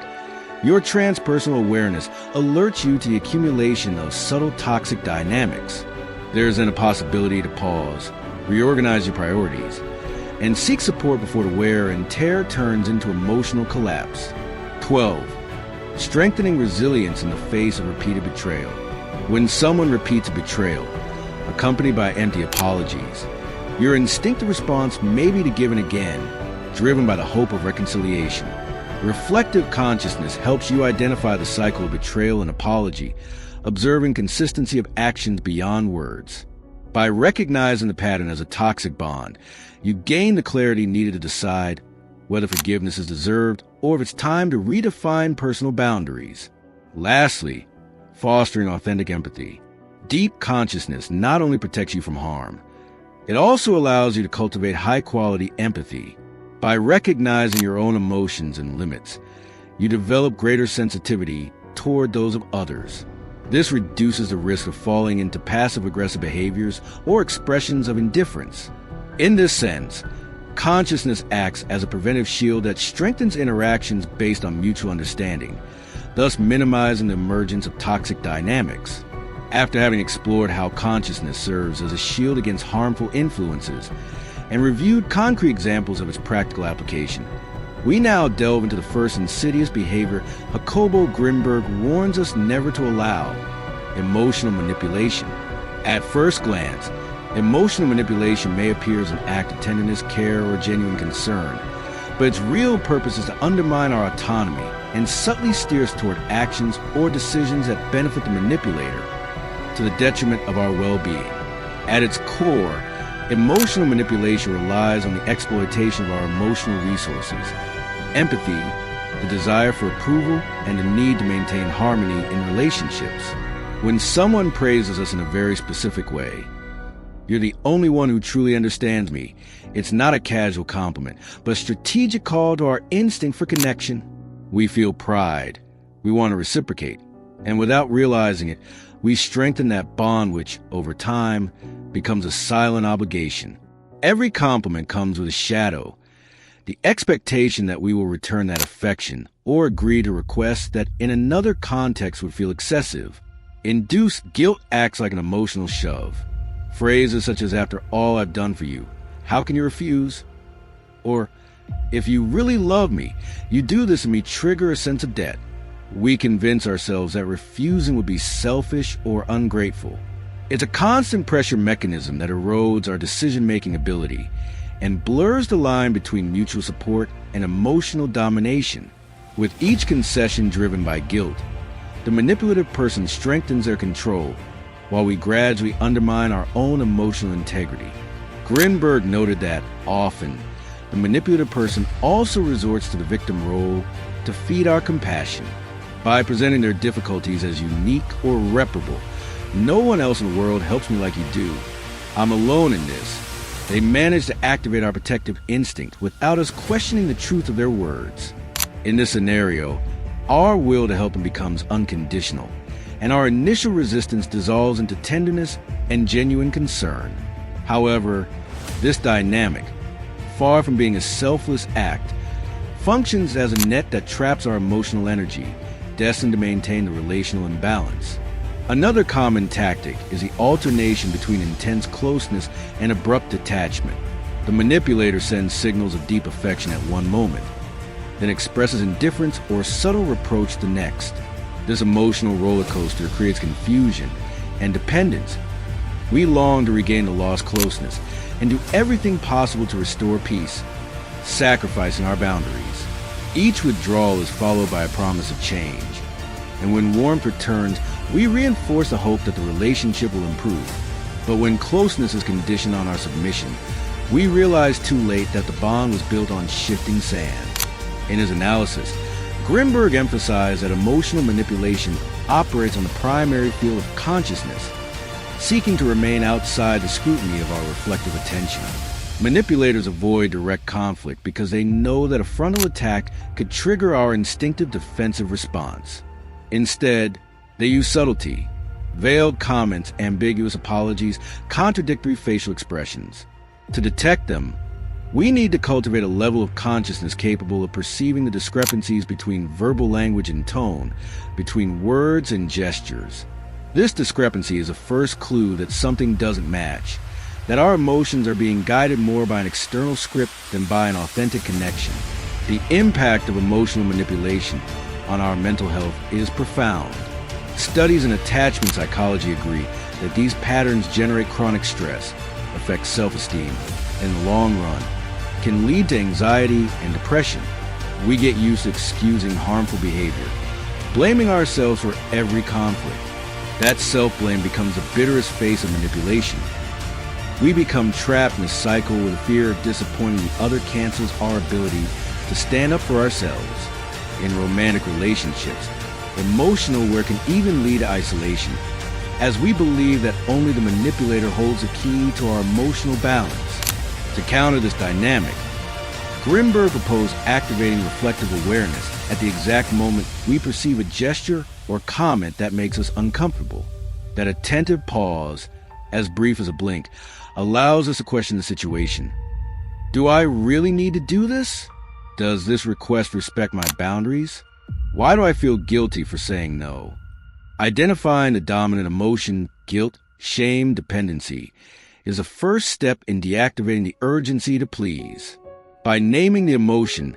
your transpersonal awareness alerts you to the accumulation of subtle toxic dynamics. There is then a possibility to pause, reorganize your priorities, and seek support before the wear and tear turns into emotional collapse. 12. Strengthening resilience in the face of repeated betrayal. When someone repeats a betrayal, accompanied by empty apologies, your instinctive response may be to give in again, driven by the hope of reconciliation. Reflective consciousness helps you identify the cycle of betrayal and apology, observing consistency of actions beyond words. By recognizing the pattern as a toxic bond, you gain the clarity needed to decide whether forgiveness is deserved or if it's time to redefine personal boundaries. Lastly, fostering authentic empathy. Deep consciousness not only protects you from harm, it also allows you to cultivate high-quality empathy. By recognizing your own emotions and limits, you develop greater sensitivity toward those of others. This reduces the risk of falling into passive-aggressive behaviors or expressions of indifference. In this sense, consciousness acts as a preventive shield that strengthens interactions based on mutual understanding, thus minimizing the emergence of toxic dynamics. After having explored how consciousness serves as a shield against harmful influences and reviewed concrete examples of its practical application, we now delve into the first insidious behavior Jacobo Grinberg warns us never to allow: emotional manipulation. At first glance, emotional manipulation may appear as an act of tenderness, care, or genuine concern, but its real purpose is to undermine our autonomy and subtly steer us toward actions or decisions that benefit the manipulator to the detriment of our well-being. At its core, emotional manipulation relies on the exploitation of our emotional resources: empathy, the desire for approval, and the need to maintain harmony in relationships. When someone praises us in a very specific way, "You're the only one who truly understands me," it's not a casual compliment, but a strategic call to our instinct for connection. We feel pride. We want to reciprocate. And without realizing it, we strengthen that bond which, over time, becomes a silent obligation. Every compliment comes with a shadow: the expectation that we will return that affection or agree to requests that in another context would feel excessive. Induced guilt acts like an emotional shove. Phrases such as, "After all I've done for you, how can you refuse?" Or, "If you really love me, you do this in me," trigger a sense of debt. We convince ourselves that refusing would be selfish or ungrateful. It's a constant pressure mechanism that erodes our decision-making ability and blurs the line between mutual support and emotional domination. With each concession driven by guilt, the manipulative person strengthens their control while we gradually undermine our own emotional integrity. Grinberg noted that often, the manipulative person also resorts to the victim role to feed our compassion. By presenting their difficulties as unique or reparable, "No one else in the world helps me like you do. I'm alone in this," they manage to activate our protective instinct without us questioning the truth of their words. In this scenario, our will to help them becomes unconditional, and our initial resistance dissolves into tenderness and genuine concern. However, this dynamic, far from being a selfless act, functions as a net that traps our emotional energy, destined to maintain the relational imbalance. Another common tactic is the alternation between intense closeness and abrupt detachment. The manipulator sends signals of deep affection at one moment, then expresses indifference or subtle reproach the next. This emotional roller coaster creates confusion and dependence. We long to regain the lost closeness and do everything possible to restore peace, sacrificing our boundaries. Each withdrawal is followed by a promise of change, and when warmth returns, we reinforce the hope that the relationship will improve. But when closeness is conditioned on our submission, we realize too late that the bond was built on shifting sand. In his analysis, Grinberg emphasized that emotional manipulation operates on the primary field of consciousness, seeking to remain outside the scrutiny of our reflective attention. Manipulators avoid direct conflict because they know that a frontal attack could trigger our instinctive defensive response. Instead, they use subtlety, veiled comments, ambiguous apologies, contradictory facial expressions. To detect them, we need to cultivate a level of consciousness capable of perceiving the discrepancies between verbal language and tone, between words and gestures. This discrepancy is a first clue that something doesn't match, that our emotions are being guided more by an external script than by an authentic connection. The impact of emotional manipulation on our mental health is profound. Studies in attachment psychology agree that these patterns generate chronic stress, affect self-esteem, and in the long run, can lead to anxiety and depression. We get used to excusing harmful behavior, blaming ourselves for every conflict. That self-blame becomes the bitterest face of manipulation. We become trapped in a cycle where the fear of disappointing the other cancels our ability to stand up for ourselves. In romantic relationships, emotional work can even lead to isolation, as we believe that only the manipulator holds the key to our emotional balance. To counter this dynamic, Grinberg proposed activating reflective awareness at the exact moment we perceive a gesture or comment that makes us uncomfortable. That attentive pause, as brief as a blink, allows us to question the situation. Do I really need to do this? Does this request respect my boundaries? Why do I feel guilty for saying no? Identifying the dominant emotion, guilt, shame, dependency, is a first step in deactivating the urgency to please. By naming the emotion,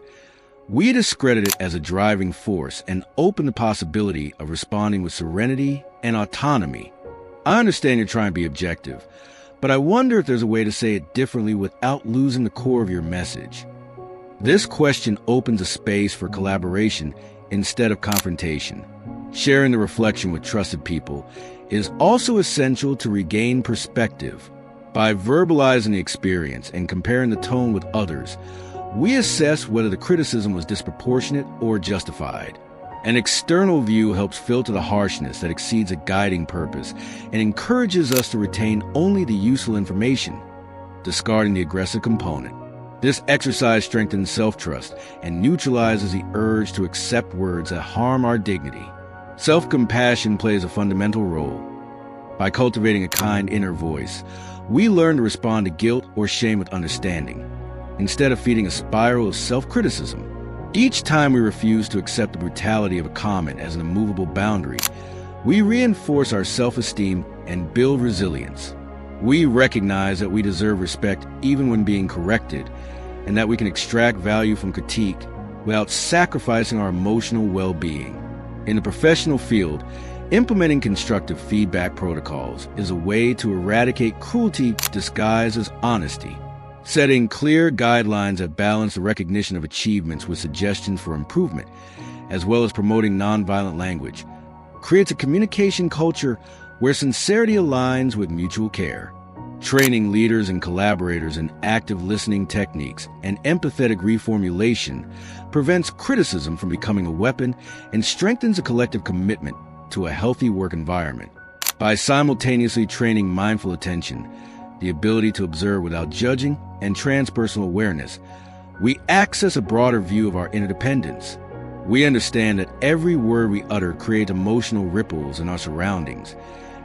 we discredit it as a driving force and open the possibility of responding with serenity and autonomy. I understand you're trying to be objective, but I wonder if there's a way to say it differently without losing the core of your message. This question opens a space for collaboration instead of confrontation. Sharing the reflection with trusted people is also essential to regain perspective. By verbalizing the experience and comparing the tone with others, we assess whether the criticism was disproportionate or justified. An external view helps filter the harshness that exceeds a guiding purpose and encourages us to retain only the useful information, discarding the aggressive component. This exercise strengthens self-trust and neutralizes the urge to accept words that harm our dignity. Self-compassion plays a fundamental role. By cultivating a kind inner voice, we learn to respond to guilt or shame with understanding, instead of feeding a spiral of self-criticism. Each time we refuse to accept the brutality of a comment as an immovable boundary, we reinforce our self-esteem and build resilience. We recognize that we deserve respect even when being corrected, and that we can extract value from critique without sacrificing our emotional well-being. In the professional field, implementing constructive feedback protocols is a way to eradicate cruelty disguised as honesty. Setting clear guidelines that balance the recognition of achievements with suggestions for improvement, as well as promoting nonviolent language, creates a communication culture where sincerity aligns with mutual care. Training leaders and collaborators in active listening techniques and empathetic reformulation prevents criticism from becoming a weapon and strengthens a collective commitment to a healthy work environment. By simultaneously training mindful attention, the ability to observe without judging, and transpersonal awareness, we access a broader view of our interdependence. We understand that every word we utter creates emotional ripples in our surroundings,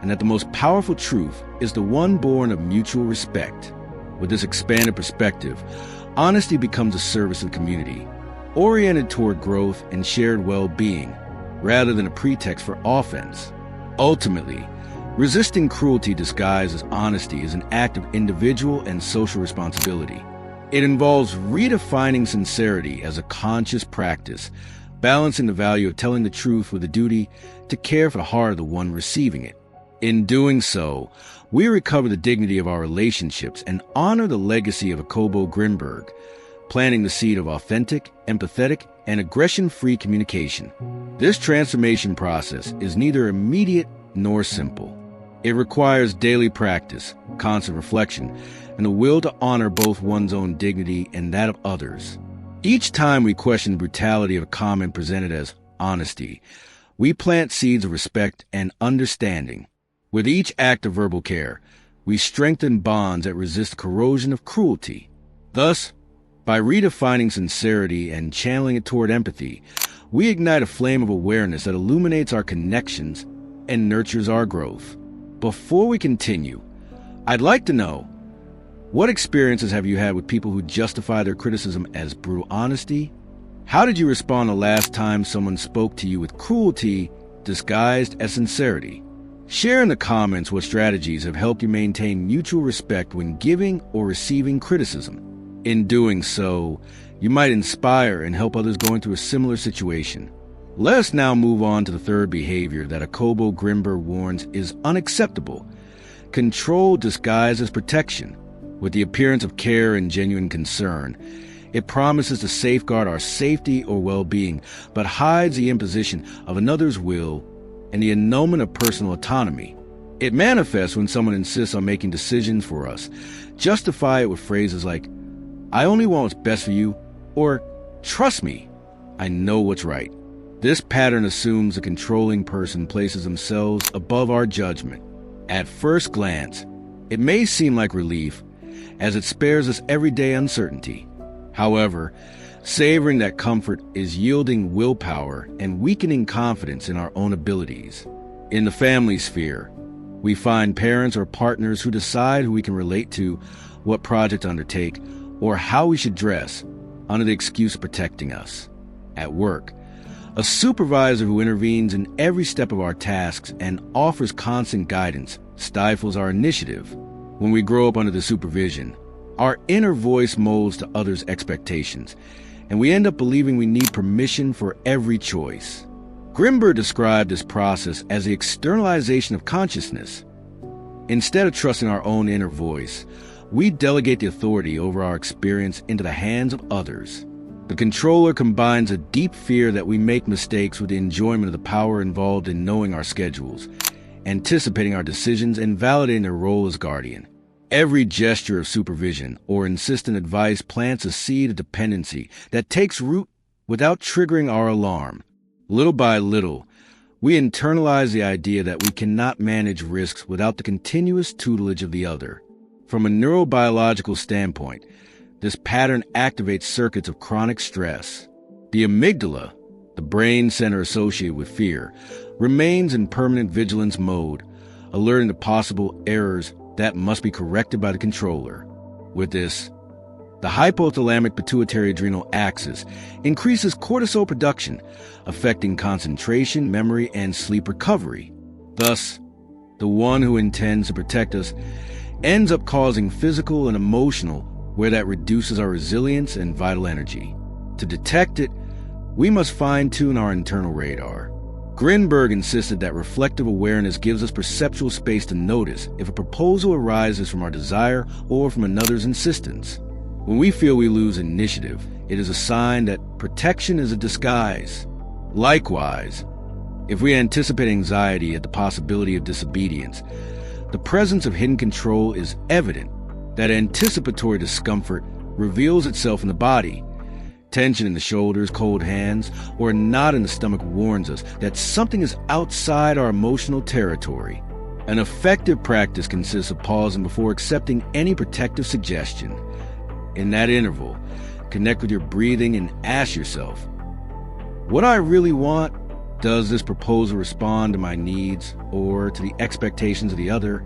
and that the most powerful truth is the one born of mutual respect. With this expanded perspective, honesty becomes a service to the community, oriented toward growth and shared well-being, rather than a pretext for offense. Ultimately, resisting cruelty disguised as honesty is an act of individual and social responsibility. It involves redefining sincerity as a conscious practice, balancing the value of telling the truth with the duty to care for the heart of the one receiving it. In doing so, we recover the dignity of our relationships and honor the legacy of Jacobo Grinberg, planting the seed of authentic, empathetic, and aggression-free communication. This transformation process is neither immediate nor simple. It requires daily practice, constant reflection, and the will to honor both one's own dignity and that of others. Each time we question the brutality of a comment presented as honesty, we plant seeds of respect and understanding. With each act of verbal care, we strengthen bonds that resist the corrosion of cruelty. Thus, by redefining sincerity and channeling it toward empathy, we ignite a flame of awareness that illuminates our connections and nurtures our growth. Before we continue, I'd like to know, what experiences have you had with people who justify their criticism as brutal honesty? How did you respond the last time someone spoke to you with cruelty disguised as sincerity? Share in the comments what strategies have helped you maintain mutual respect when giving or receiving criticism. In doing so, you might inspire and help others going through a similar situation. Let us now move on to the third behavior that Jacobo Grinberg warns is unacceptable: control disguised as protection. With the appearance of care and genuine concern, it promises to safeguard our safety or well-being, but hides the imposition of another's will and the annulment of personal autonomy. It manifests when someone insists on making decisions for us, justify it with phrases like, "I only want what's best for you," or "Trust me, I know what's right." This pattern assumes a controlling person places themselves above our judgment. At first glance, it may seem like relief, as it spares us everyday uncertainty. However, Savoring that comfort is yielding willpower and weakening confidence in our own abilities. In the family sphere, we find parents or partners who decide who we can relate to, what project to undertake, or how we should dress, under the excuse of protecting us. At work, a supervisor who intervenes in every step of our tasks and offers constant guidance stifles our initiative. When we grow up under the supervision, our inner voice molds to others' expectations, and we end up believing we need permission for every choice. Grinberg described this process as the externalization of consciousness. Instead of trusting our own inner voice, we delegate the authority over our experience into the hands of others. The controller combines a deep fear that we make mistakes with the enjoyment of the power involved in knowing our schedules, anticipating our decisions, and validating their role as guardian. Every gesture of supervision or insistent advice plants a seed of dependency that takes root without triggering our alarm. Little by little, we internalize the idea that we cannot manage risks without the continuous tutelage of the other. From a neurobiological standpoint, this pattern activates circuits of chronic stress. The amygdala, the brain center associated with fear, remains in permanent vigilance mode, alerting to possible errors that must be corrected by the controller. With this, the hypothalamic pituitary adrenal axis increases cortisol production, affecting concentration, memory, and sleep recovery. Thus, the one who intends to protect us ends up causing physical and emotional, where that reduces our resilience and vital energy. To detect it, we must fine-tune our internal radar. Grinberg insisted that reflective awareness gives us perceptual space to notice if a proposal arises from our desire or from another's insistence. When we feel we lose initiative, it is a sign that protection is a disguise. Likewise, if we anticipate anxiety at the possibility of disobedience, the presence of hidden control is evident. That anticipatory discomfort reveals itself in the body. Tension in the shoulders, cold hands, or a knot in the stomach warns us that something is outside our emotional territory. An effective practice consists of pausing before accepting any protective suggestion. In that interval, connect with your breathing and ask yourself, what I really want? Does this proposal respond to my needs or to the expectations of the other?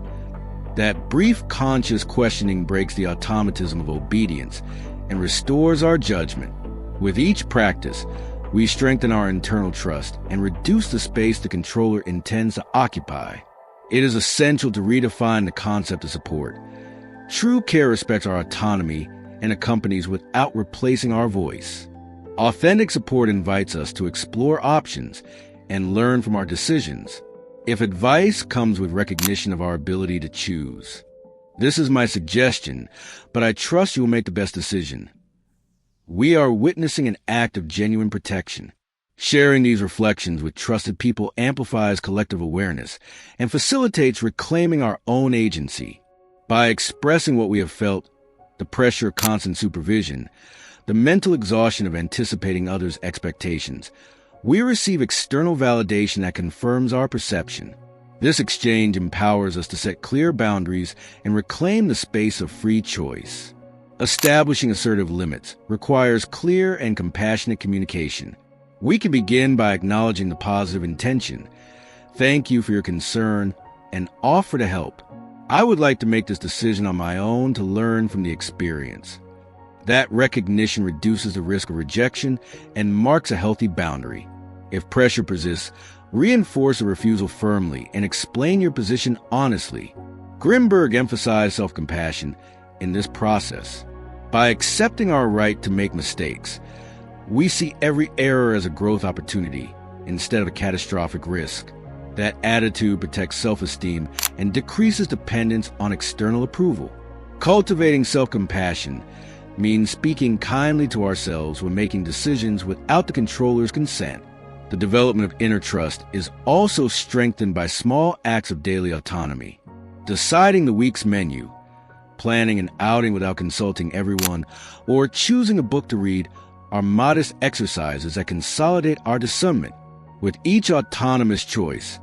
That brief conscious questioning breaks the automatism of obedience and restores our judgment. With each practice, we strengthen our internal trust and reduce the space the controller intends to occupy. It is essential to redefine the concept of support. True care respects our autonomy and accompanies without replacing our voice. Authentic support invites us to explore options and learn from our decisions. If advice comes with recognition of our ability to choose. This is my suggestion, but I trust you will make the best decision. We are witnessing an act of genuine protection. Sharing these reflections with trusted people amplifies collective awareness and facilitates reclaiming our own agency. By expressing what we have felt, the pressure of constant supervision, the mental exhaustion of anticipating others' expectations, we receive external validation that confirms our perception. This exchange empowers us to set clear boundaries and reclaim the space of free choice. Establishing assertive limits requires clear and compassionate communication. We can begin by acknowledging the positive intention. Thank you for your concern and offer to help. I would like to make this decision on my own to learn from the experience. That recognition reduces the risk of rejection and marks a healthy boundary. If pressure persists, reinforce a refusal firmly and explain your position honestly. Grinberg emphasized self-compassion in this process. By accepting our right to make mistakes, we see every error as a growth opportunity instead of a catastrophic risk. That attitude protects self-esteem and decreases dependence on external approval. Cultivating self-compassion means speaking kindly to ourselves when making decisions without the controller's consent. The development of inner trust is also strengthened by small acts of daily autonomy. Deciding the week's menu, planning an outing without consulting everyone, or choosing a book to read are modest exercises that consolidate our discernment. With each autonomous choice,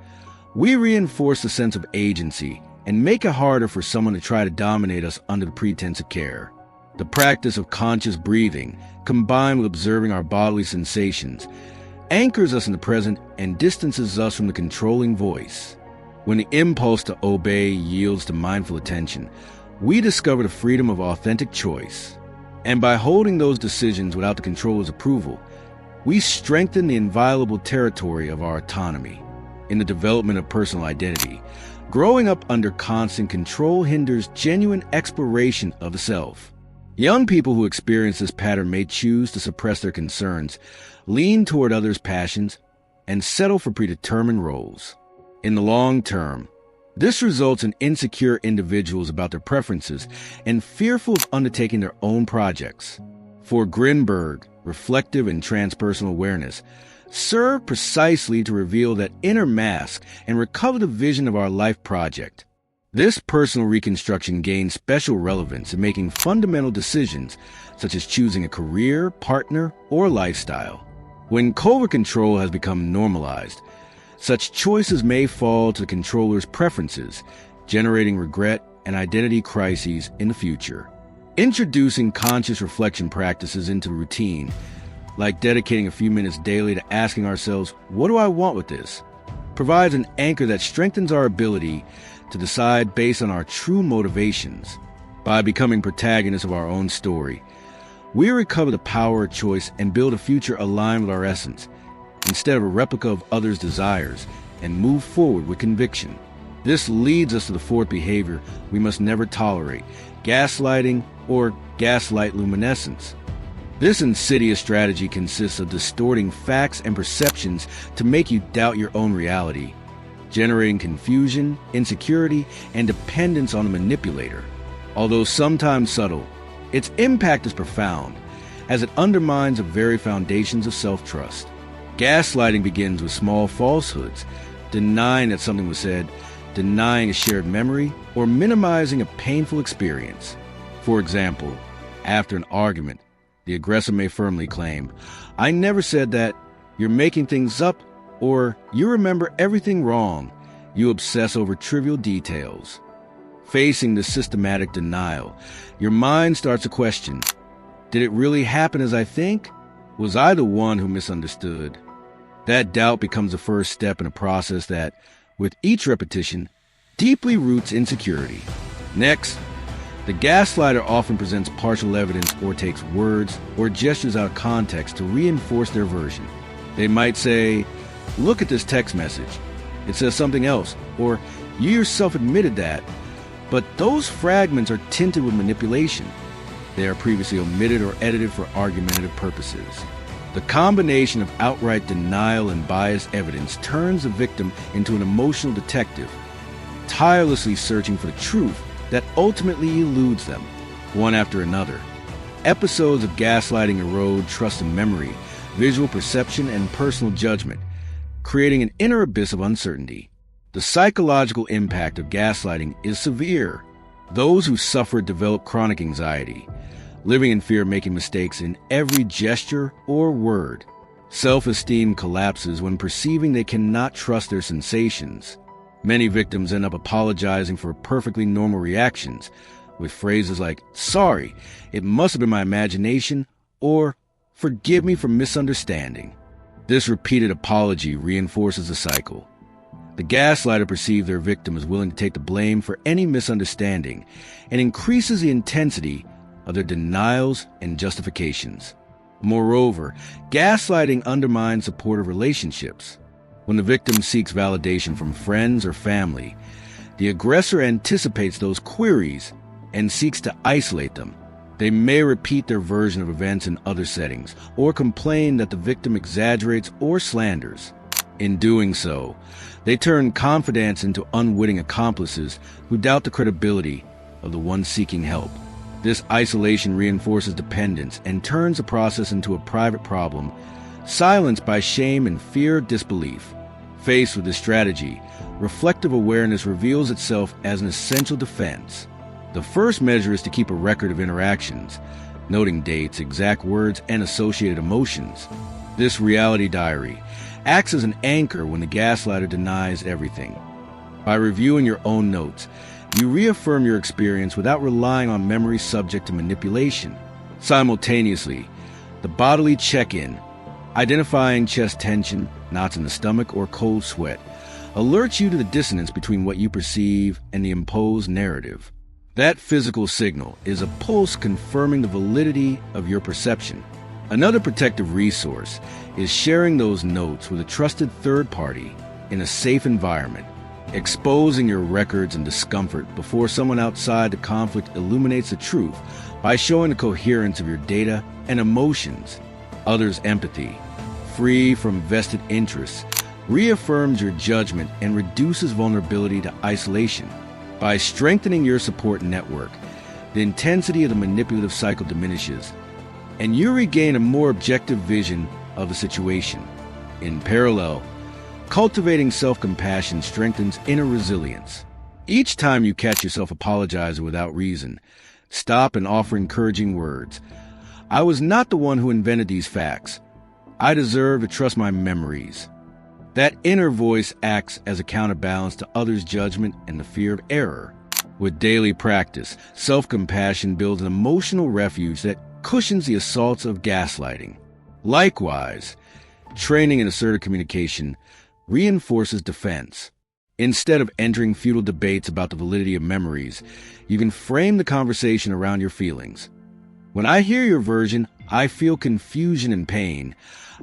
we reinforce the sense of agency and make it harder for someone to try to dominate us under the pretense of care. The practice of conscious breathing, combined with observing our bodily sensations, anchors us in the present and distances us from the controlling voice. When the impulse to obey yields to mindful attention, we discover the freedom of authentic choice. And by holding those decisions without the controller's approval, we strengthen the inviolable territory of our autonomy. In the development of personal identity, growing up under constant control hinders genuine exploration of the self. Young people who experience this pattern may choose to suppress their concerns, lean toward others' passions, and settle for predetermined roles. In the long term, this results in insecure individuals about their preferences and fearful of undertaking their own projects. For Grinberg, reflective and transpersonal awareness serve precisely to reveal that inner mask and recover the vision of our life project. This personal reconstruction gains special relevance in making fundamental decisions, such as choosing a career, partner, or lifestyle. When covert control has become normalized, such choices may fall to the controller's preferences, generating regret and identity crises in the future. Introducing conscious reflection practices into routine, like dedicating a few minutes daily to asking ourselves, what do I want with this, provides an anchor that strengthens our ability to decide based on our true motivations. By becoming protagonists of our own story, we recover the power of choice and build a future aligned with our essence, instead of a replica of others' desires, and move forward with conviction. This leads us to the fourth behavior we must never tolerate: gaslighting or gaslight luminescence. This insidious strategy consists of distorting facts and perceptions to make you doubt your own reality, generating confusion, insecurity, and dependence on the manipulator. Although sometimes subtle, its impact is profound, as it undermines the very foundations of self-trust. Gaslighting begins with small falsehoods, denying that something was said, denying a shared memory, or minimizing a painful experience. For example, after an argument, the aggressor may firmly claim, "I never said that," "You're making things up," or "You remember everything wrong." You obsess over trivial details. Facing this systematic denial, your mind starts to question, did it really happen as I think? Was I the one who misunderstood? That doubt becomes the first step in a process that, with each repetition, deeply roots insecurity. Next, the gaslighter often presents partial evidence or takes words or gestures out of context to reinforce their version. They might say, "Look at this text message. It says something else," or "You yourself admitted that." But those fragments are tinted with manipulation. They are previously omitted or edited for argumentative purposes. The combination of outright denial and biased evidence turns the victim into an emotional detective, tirelessly searching for the truth that ultimately eludes them, one after another. Episodes of gaslighting erode trust and memory, visual perception, and personal judgment, creating an inner abyss of uncertainty. The psychological impact of gaslighting is severe. Those who suffer develop chronic anxiety, living in fear of making mistakes in every gesture or word. Self-esteem collapses when perceiving they cannot trust their sensations. Many victims end up apologizing for perfectly normal reactions, with phrases like, "Sorry, it must have been my imagination," or "Forgive me for misunderstanding." This repeated apology reinforces the cycle. The gaslighter perceives their victim as willing to take the blame for any misunderstanding and increases the intensity of their denials and justifications. Moreover, gaslighting undermines supportive relationships. When the victim seeks validation from friends or family, the aggressor anticipates those queries and seeks to isolate them. They may repeat their version of events in other settings, or complain that the victim exaggerates or slanders. In doing so, they turn confidants into unwitting accomplices who doubt the credibility of the one seeking help. This isolation reinforces dependence and turns the process into a private problem, silenced by shame and fear of disbelief. Faced with this strategy, reflective awareness reveals itself as an essential defense. The first measure is to keep a record of interactions, noting dates, exact words, and associated emotions. This reality diary acts as an anchor when the gaslighter denies everything. By reviewing your own notes, You reaffirm your experience without relying on memories subject to manipulation. Simultaneously, the bodily check-in, identifying chest tension, knots in the stomach, or cold sweat, alerts you to the dissonance between what you perceive and the imposed narrative. That physical signal is a pulse confirming the validity of your perception. Another protective resource is sharing those notes with a trusted third party in a safe environment, exposing your records and discomfort before someone outside the conflict illuminates the truth by showing the coherence of your data and emotions. Others' empathy, free from vested interests, reaffirms your judgment and reduces vulnerability to isolation. By strengthening your support network, the intensity of the manipulative cycle diminishes, and you regain a more objective vision of the situation. In parallel, cultivating self-compassion strengthens inner resilience. Each time you catch yourself apologizing without reason, stop and offer encouraging words. I was not the one who invented these facts. I deserve to trust my memories. That inner voice acts as a counterbalance to others' judgment and the fear of error. With daily practice, self-compassion builds an emotional refuge that cushions the assaults of gaslighting. Likewise, training in assertive communication reinforces defense. Instead of entering futile debates about the validity of memories, you can frame the conversation around your feelings. When I hear your version, I feel confusion and pain.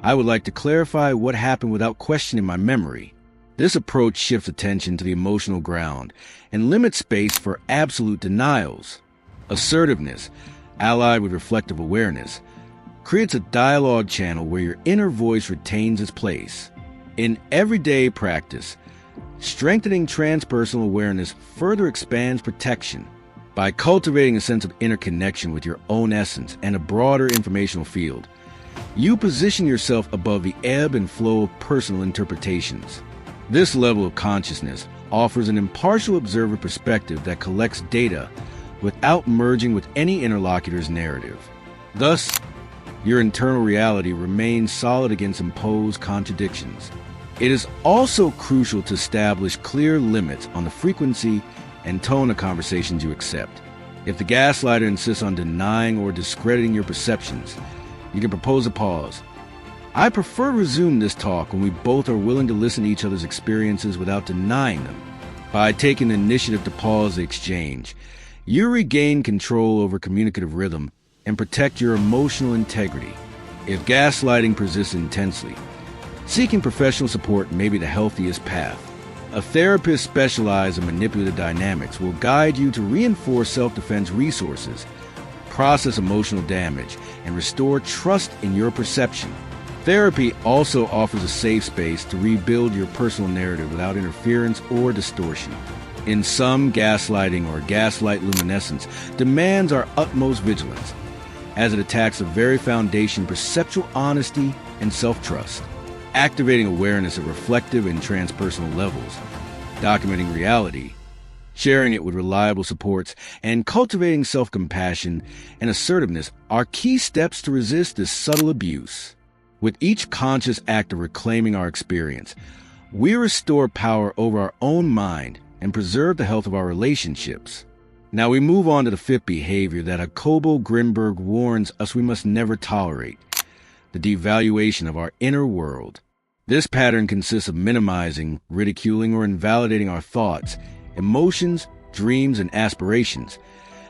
I would like to clarify what happened without questioning my memory. This approach shifts attention to the emotional ground and limits space for absolute denials. Assertiveness, allied with reflective awareness, creates a dialogue channel where your inner voice retains its place. In everyday practice, strengthening transpersonal awareness further expands protection. By cultivating a sense of interconnection with your own essence and a broader informational field, you position yourself above the ebb and flow of personal interpretations. This level of consciousness offers an impartial observer perspective that collects data without merging with any interlocutor's narrative. Thus, your internal reality remains solid against imposed contradictions. It is also crucial to establish clear limits on the frequency and tone of conversations you accept. If the gaslighter insists on denying or discrediting your perceptions, you can propose a pause. I prefer to resume this talk when we both are willing to listen to each other's experiences without denying them. By taking the initiative to pause the exchange, you regain control over communicative rhythm and protect your emotional integrity. If gaslighting persists intensely, seeking professional support may be the healthiest path. A therapist specialized in manipulative dynamics will guide you to reinforce self-defense resources, process emotional damage, and restore trust in your perception. Therapy also offers a safe space to rebuild your personal narrative without interference or distortion. In some, gaslighting or gaslight luminescence demands our utmost vigilance, as it attacks the very foundation of perceptual honesty and self-trust. Activating awareness at reflective and transpersonal levels, documenting reality, sharing it with reliable supports, and cultivating self-compassion and assertiveness are key steps to resist this subtle abuse. With each conscious act of reclaiming our experience, we restore power over our own mind and preserve the health of our relationships. Now we move on to the fifth behavior that Jacobo Grinberg warns us we must never tolerate: the devaluation of our inner world. This pattern consists of minimizing, ridiculing, or invalidating our thoughts, emotions, dreams, and aspirations,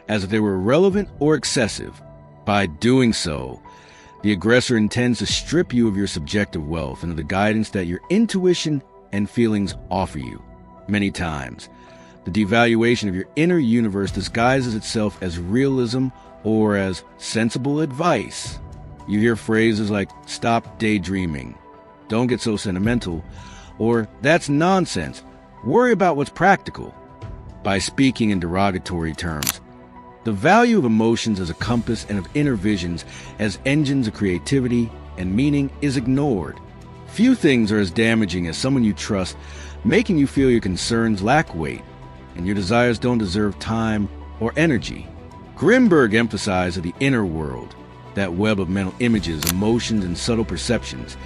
as if they were irrelevant or excessive. By doing so, the aggressor intends to strip you of your subjective wealth and of the guidance that your intuition and feelings offer you. Many times, the devaluation of your inner universe disguises itself as realism or as sensible advice. You hear phrases like, "Stop daydreaming," "Don't get so sentimental," or "That's nonsense, worry about what's practical." By speaking in derogatory terms, the value of emotions as a compass and of inner visions as engines of creativity and meaning is ignored. Few things are as damaging as someone you trust making you feel your concerns lack weight and your desires don't deserve time or energy. Grinberg emphasized that the inner world, that web of mental images, emotions, and subtle perceptions,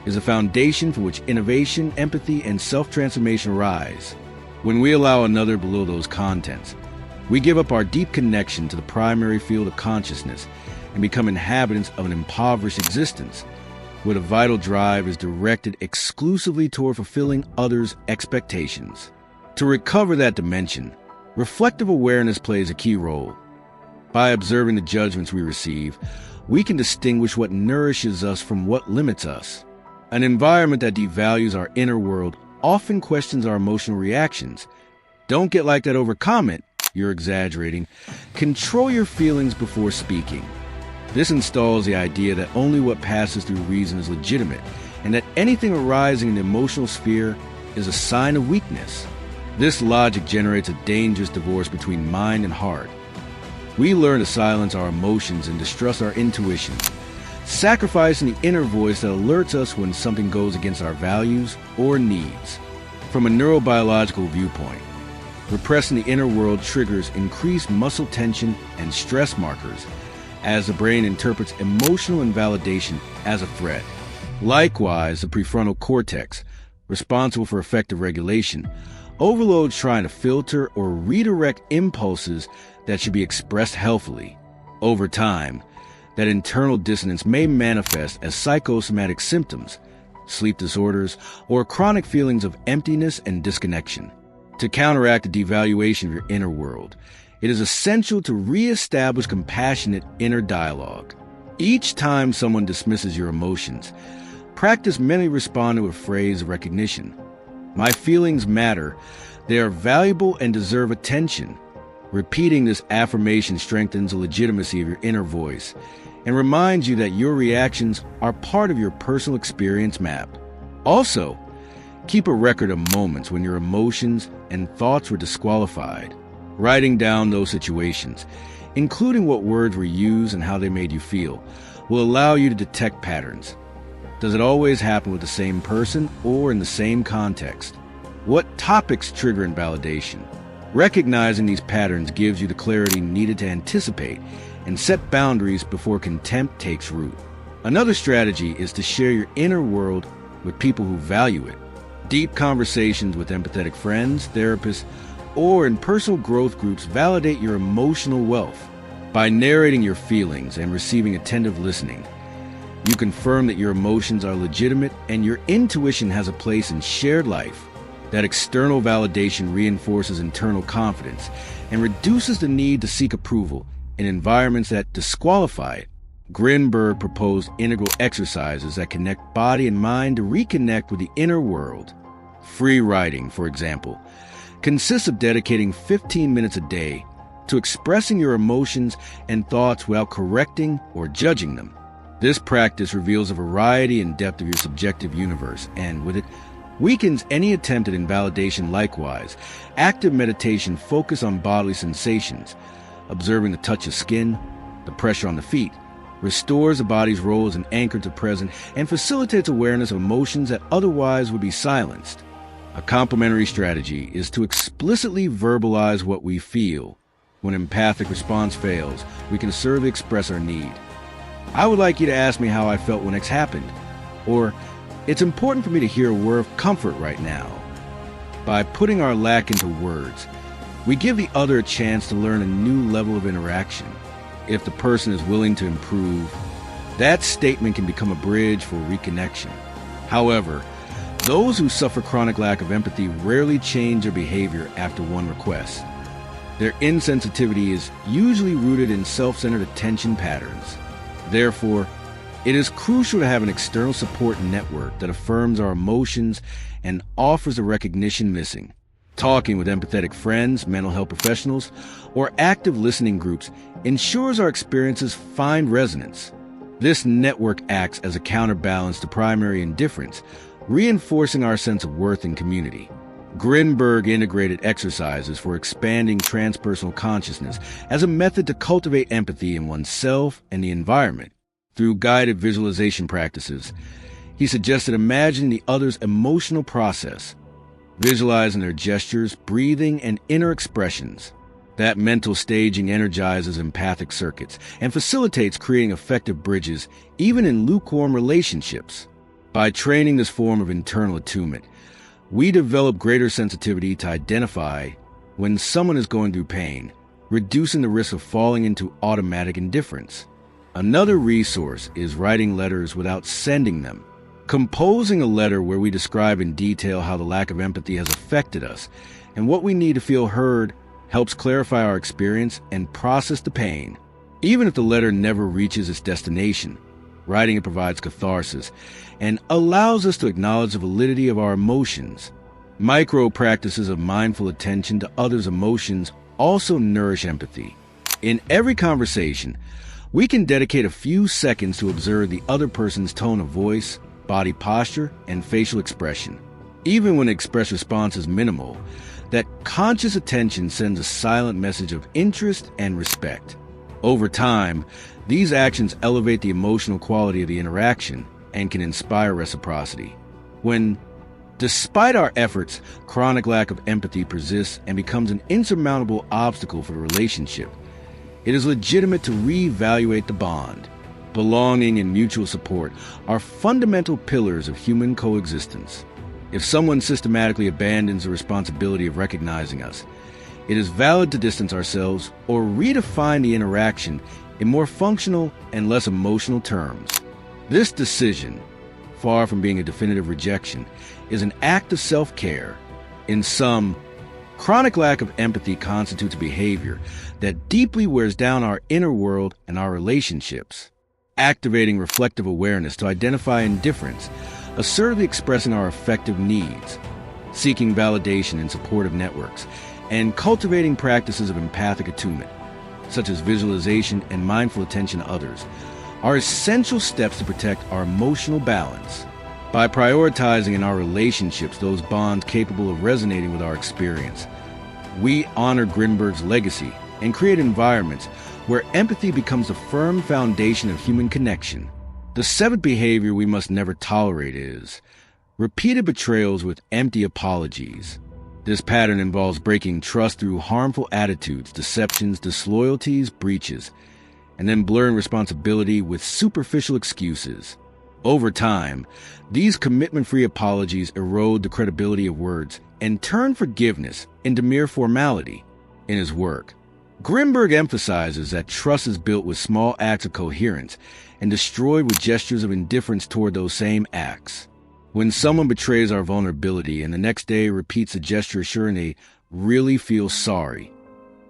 is a foundation for which innovation, empathy, and self-transformation rise. When we allow another below those contents, we give up our deep connection to the primary field of consciousness and become inhabitants of an impoverished existence, where the vital drive is directed exclusively toward fulfilling others' expectations. To recover that dimension, reflective awareness plays a key role. By observing the judgments we receive, we can distinguish what nourishes us from what limits us. An environment that devalues our inner world often questions our emotional reactions. Don't get like that over comment, you're exaggerating. Control your feelings before speaking. This installs the idea that only what passes through reason is legitimate, and that anything arising in the emotional sphere is a sign of weakness. This logic generates a dangerous divorce between mind and heart. We learn to silence our emotions and distrust our intuition, sacrificing the inner voice that alerts us when something goes against our values or needs. From a neurobiological viewpoint, repressing the inner world triggers increased muscle tension and stress markers, as the brain interprets emotional invalidation as a threat. Likewise, the prefrontal cortex, responsible for effective regulation, overloads trying to filter or redirect impulses that should be expressed healthily. Over time, that internal dissonance may manifest as psychosomatic symptoms, sleep disorders, or chronic feelings of emptiness and disconnection. To counteract the devaluation of your inner world, it is essential to re-establish compassionate inner dialogue. Each time someone dismisses your emotions, practice mentally responding with a phrase of recognition. My feelings matter. They are valuable and deserve attention. Repeating this affirmation strengthens the legitimacy of your inner voice and reminds you that your reactions are part of your personal experience map. Also, keep a record of moments when your emotions and thoughts were disqualified. Writing down those situations, including what words were used and how they made you feel, will allow you to detect patterns. Does it always happen with the same person or in the same context? What topics trigger invalidation? Recognizing these patterns gives you the clarity needed to anticipate and set boundaries before contempt takes root. Another strategy is to share your inner world with people who value it. Deep conversations with empathetic friends, therapists, or in personal growth groups validate your emotional wealth. By narrating your feelings and receiving attentive listening, you confirm that your emotions are legitimate and your intuition has a place in shared life. That external validation reinforces internal confidence and reduces the need to seek approval in environments that disqualify it. Grinberg proposed integral exercises that connect body and mind to reconnect with the inner world. Free writing, for example, consists of dedicating 15 minutes a day to expressing your emotions and thoughts without correcting or judging them. This practice reveals a variety and depth of your subjective universe, and with it, weakens any attempt at invalidation. Likewise, active meditation focuses on bodily sensations, observing the touch of skin, the pressure on the feet, restores the body's role as an anchor to present, and facilitates awareness of emotions that otherwise would be silenced. A complementary strategy is to explicitly verbalize what we feel. When empathic response fails, we can assertively express our need. I would like you to ask me how I felt when X happened, or it's important for me to hear a word of comfort right now. By putting our lack into words, we give the other a chance to learn a new level of interaction. If the person is willing to improve, that statement can become a bridge for reconnection. However, those who suffer chronic lack of empathy rarely change their behavior after one request. Their insensitivity is usually rooted in self-centered attention patterns. Therefore, it is crucial to have an external support network that affirms our emotions and offers the recognition missing. Talking with empathetic friends, mental health professionals, or active listening groups ensures our experiences find resonance. This network acts as a counterbalance to primary indifference, reinforcing our sense of worth and community. Grinberg integrated exercises for expanding transpersonal consciousness as a method to cultivate empathy in oneself and the environment. Through guided visualization practices, he suggested imagining the other's emotional process, visualizing their gestures, breathing, and inner expressions. That mental staging energizes empathic circuits and facilitates creating effective bridges even in lukewarm relationships. By training this form of internal attunement, We develop greater sensitivity to identify when someone is going through pain, reducing the risk of falling into automatic indifference. Another resource is writing letters without sending them. Composing a letter where we describe in detail how the lack of empathy has affected us and what we need to feel heard helps clarify our experience and process the pain. Even if the letter never reaches its destination, writing it provides catharsis and allows us to acknowledge the validity of our emotions. Micro practices of mindful attention to others' emotions also nourish empathy. In every conversation, we can dedicate a few seconds to observe the other person's tone of voice, body posture, and facial expression. Even when the expressed response is minimal, that conscious attention sends a silent message of interest and respect. Over time, these actions elevate the emotional quality of the interaction and can inspire reciprocity. When, despite our efforts, chronic lack of empathy persists and becomes an insurmountable obstacle for the relationship, it is legitimate to reevaluate the bond. Belonging and mutual support are fundamental pillars of human coexistence. If someone systematically abandons the responsibility of recognizing us, it is valid to distance ourselves or redefine the interaction in more functional and less emotional terms. This decision, far from being a definitive rejection, is an act of self-care. In sum, chronic lack of empathy constitutes a behavior that deeply wears down our inner world and our relationships. Activating reflective awareness to identify indifference, assertively expressing our affective needs, seeking validation in supportive networks, and cultivating practices of empathic attunement, such as visualization and mindful attention to others, are essential steps to protect our emotional balance. By prioritizing in our relationships those bonds capable of resonating with our experience, we honor Grinberg's legacy and create environments where empathy becomes the firm foundation of human connection. The seventh behavior we must never tolerate is repeated betrayals with empty apologies. This pattern involves breaking trust through harmful attitudes, deceptions, disloyalties, breaches, and then blurring responsibility with superficial excuses. Over time, these commitment-free apologies erode the credibility of words and turn forgiveness into mere formality. In his work, Grinberg emphasizes that trust is built with small acts of coherence and destroyed with gestures of indifference toward those same acts. When someone betrays our vulnerability and the next day repeats a gesture assuring they really feel sorry,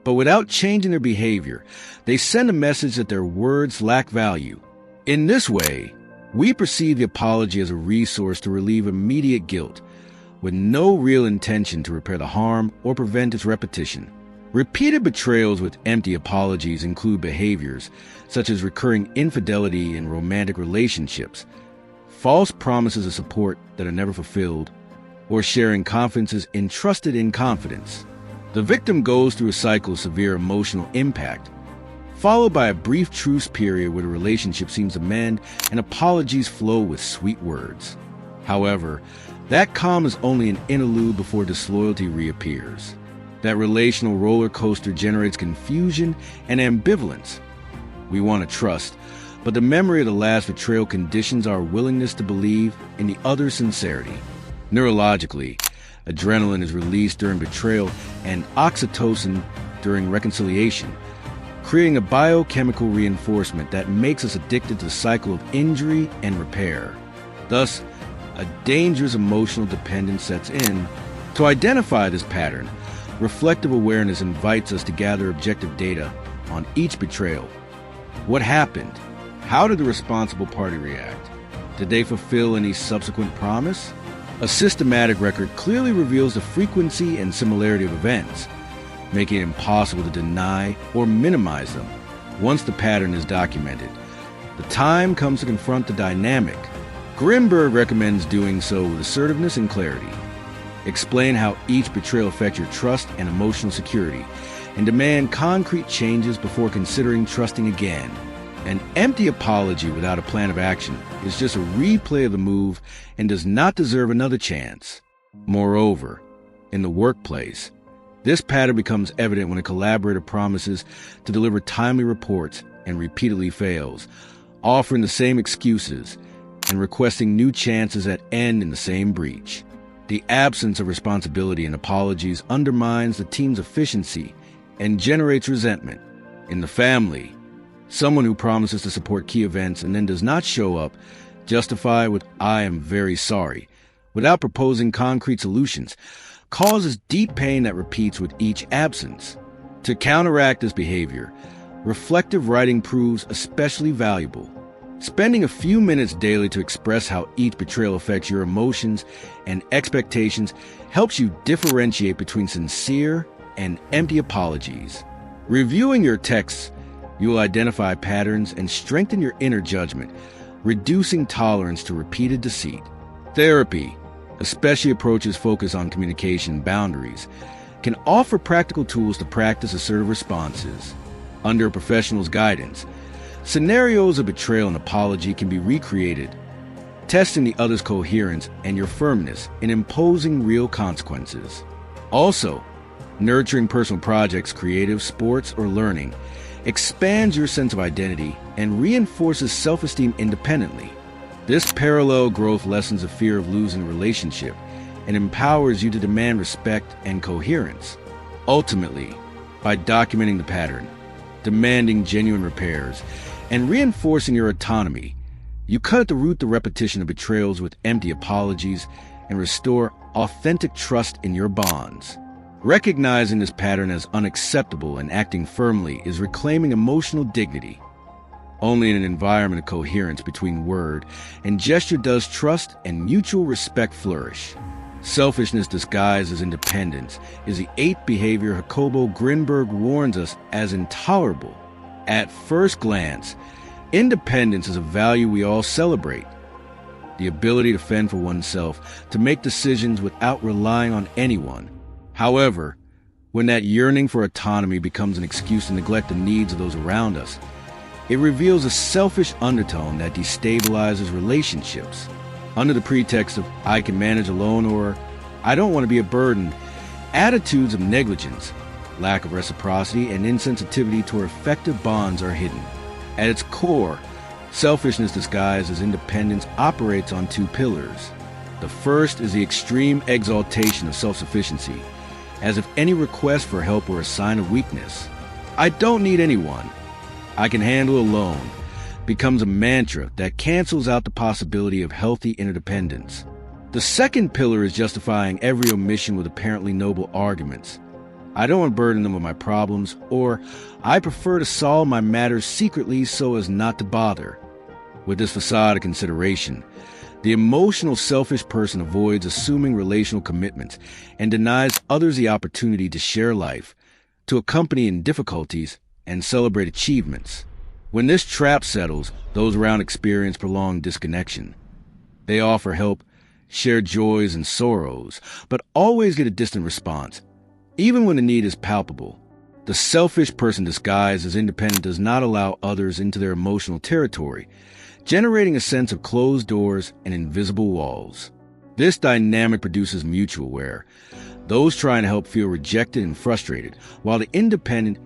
but without changing their behavior, they send a message that their words lack value. In this way, we perceive the apology as a resource to relieve immediate guilt, with no real intention to repair the harm or prevent its repetition. Repeated betrayals with empty apologies include behaviors such as recurring infidelity in romantic relationships, false promises of support that are never fulfilled, or sharing confidences entrusted in confidence. The victim goes through a cycle of severe emotional impact, followed by a brief truce period where the relationship seems to mend and apologies flow with sweet words. However, that calm is only an interlude before disloyalty reappears. That relational roller coaster generates confusion and ambivalence. We want to trust, but the memory of the last betrayal conditions our willingness to believe in the other's sincerity. Neurologically, adrenaline is released during betrayal and oxytocin during reconciliation, creating a biochemical reinforcement that makes us addicted to the cycle of injury and repair. Thus, a dangerous emotional dependence sets in. To identify this pattern, reflective awareness invites us to gather objective data on each betrayal. What happened? How did the responsible party react? Did they fulfill any subsequent promise? A systematic record clearly reveals the frequency and similarity of events, making it impossible to deny or minimize them. Once the pattern is documented, the time comes to confront the dynamic. Grinberg recommends doing so with assertiveness and clarity. Explain how each betrayal affects your trust and emotional security, and demand concrete changes before considering trusting again. An empty apology without a plan of action is just a replay of the move and does not deserve another chance. Moreover, in the workplace, this pattern becomes evident when a collaborator promises to deliver timely reports and repeatedly fails, offering the same excuses and requesting new chances that end in the same breach. The absence of responsibility and apologies undermines the team's efficiency and generates resentment. In the family, someone who promises to support key events and then does not show up, justified with "I am very sorry," without proposing concrete solutions, causes deep pain that repeats with each absence. To counteract this behavior, reflective writing proves especially valuable. Spending a few minutes daily to express how each betrayal affects your emotions and expectations helps you differentiate between sincere and empty apologies. Reviewing your texts, you will identify patterns and strengthen your inner judgment, reducing tolerance to repeated deceit. Therapy, especially approaches focused on communication boundaries, can offer practical tools to practice assertive responses. Under a professional's guidance, scenarios of betrayal and apology can be recreated, testing the other's coherence and your firmness in imposing real consequences. Also, nurturing personal projects, creative, sports, or learning expands your sense of identity and reinforces self-esteem independently. This parallel growth lessens the fear of losing a relationship and empowers you to demand respect and coherence. Ultimately, by documenting the pattern, demanding genuine repairs, and reinforcing your autonomy, you cut at the root the repetition of betrayals with empty apologies and restore authentic trust in your bonds. Recognizing this pattern as unacceptable and acting firmly is reclaiming emotional dignity. Only in an environment of coherence between word and gesture does trust and mutual respect flourish. Selfishness disguised as independence is the eighth behavior Jacobo Grinberg warns us as intolerable. At first glance, independence is a value we all celebrate. The ability to fend for oneself, to make decisions without relying on anyone. However, when that yearning for autonomy becomes an excuse to neglect the needs of those around us, it reveals a selfish undertone that destabilizes relationships. Under the pretext of "I can manage alone" or "I don't want to be a burden," attitudes of negligence, lack of reciprocity, and insensitivity toward effective bonds are hidden. At its core, selfishness disguised as independence operates on two pillars. The first is the extreme exaltation of self-sufficiency, as if any request for help were a sign of weakness. "I don't need anyone. I can handle alone," becomes a mantra that cancels out the possibility of healthy interdependence. The second pillar is justifying every omission with apparently noble arguments. "I don't want to burden them with my problems," or "I prefer to solve my matters secretly so as not to bother." With this facade of consideration, the emotional selfish person avoids assuming relational commitments and denies others the opportunity to share life, to accompany in difficulties, and celebrate achievements. When this trap settles, those around experience prolonged disconnection. They offer help, share joys and sorrows, but always get a distant response, even when the need is palpable. The selfish person disguised as independent does not allow others into their emotional territory, generating a sense of closed doors and invisible walls. This dynamic produces mutual wear. Those trying to help feel rejected and frustrated, while the independent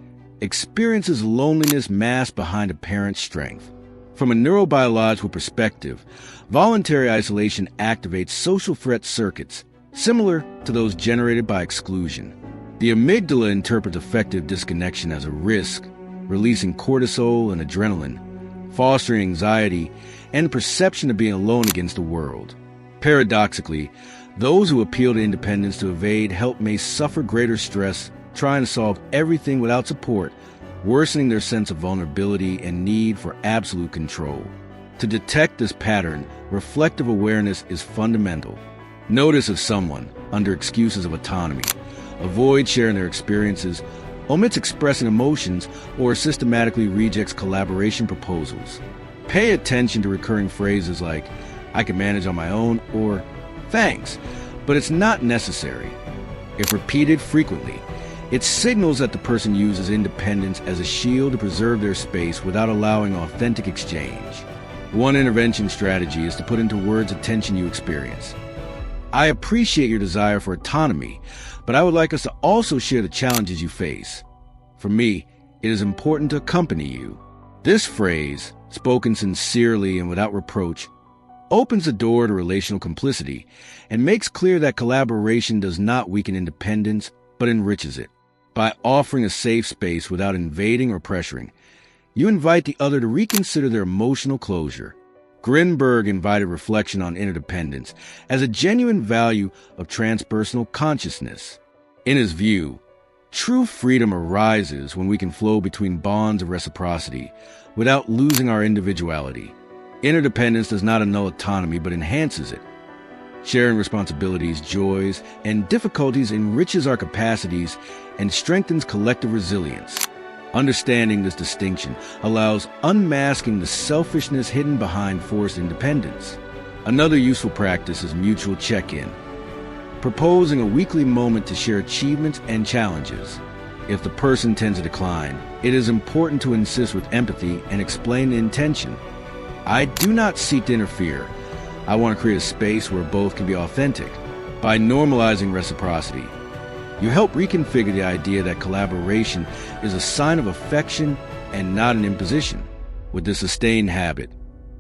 experiences loneliness masked behind apparent strength. From a neurobiological perspective, voluntary isolation activates social threat circuits, similar to those generated by exclusion. The amygdala interprets effective disconnection as a risk, releasing cortisol and adrenaline, fostering anxiety and the perception of being alone against the world. Paradoxically, those who appeal to independence to evade help may suffer greater stress, trying to solve everything without support, worsening their sense of vulnerability and need for absolute control. To detect this pattern, reflective awareness is fundamental. Notice if someone, under excuses of autonomy, avoids sharing their experiences, omits expressing emotions, or systematically rejects collaboration proposals. Pay attention to recurring phrases like "I can manage on my own" or "thanks, but it's not necessary." If repeated frequently, it signals that the person uses independence as a shield to preserve their space without allowing authentic exchange. One intervention strategy is to put into words the tension you experience. "I appreciate your desire for autonomy, but I would like us to also share the challenges you face. For me, it is important to accompany you." This phrase, spoken sincerely and without reproach, opens the door to relational complicity and makes clear that collaboration does not weaken independence, but enriches it. By offering a safe space without invading or pressuring, you invite the other to reconsider their emotional closure. Grinberg invited reflection on interdependence as a genuine value of transpersonal consciousness. In his view, true freedom arises when we can flow between bonds of reciprocity without losing our individuality. Interdependence does not annul autonomy but enhances it. Sharing responsibilities, joys, and difficulties enriches our capacities and strengthens collective resilience. Understanding this distinction allows unmasking the selfishness hidden behind forced independence. Another useful practice is mutual check-in, proposing a weekly moment to share achievements and challenges. If the person tends to decline, it is important to insist with empathy and explain the intention. I do not seek to interfere. I want to create a space where both can be authentic. By normalizing reciprocity, you help reconfigure the idea that collaboration is a sign of affection and not an imposition. With this sustained habit,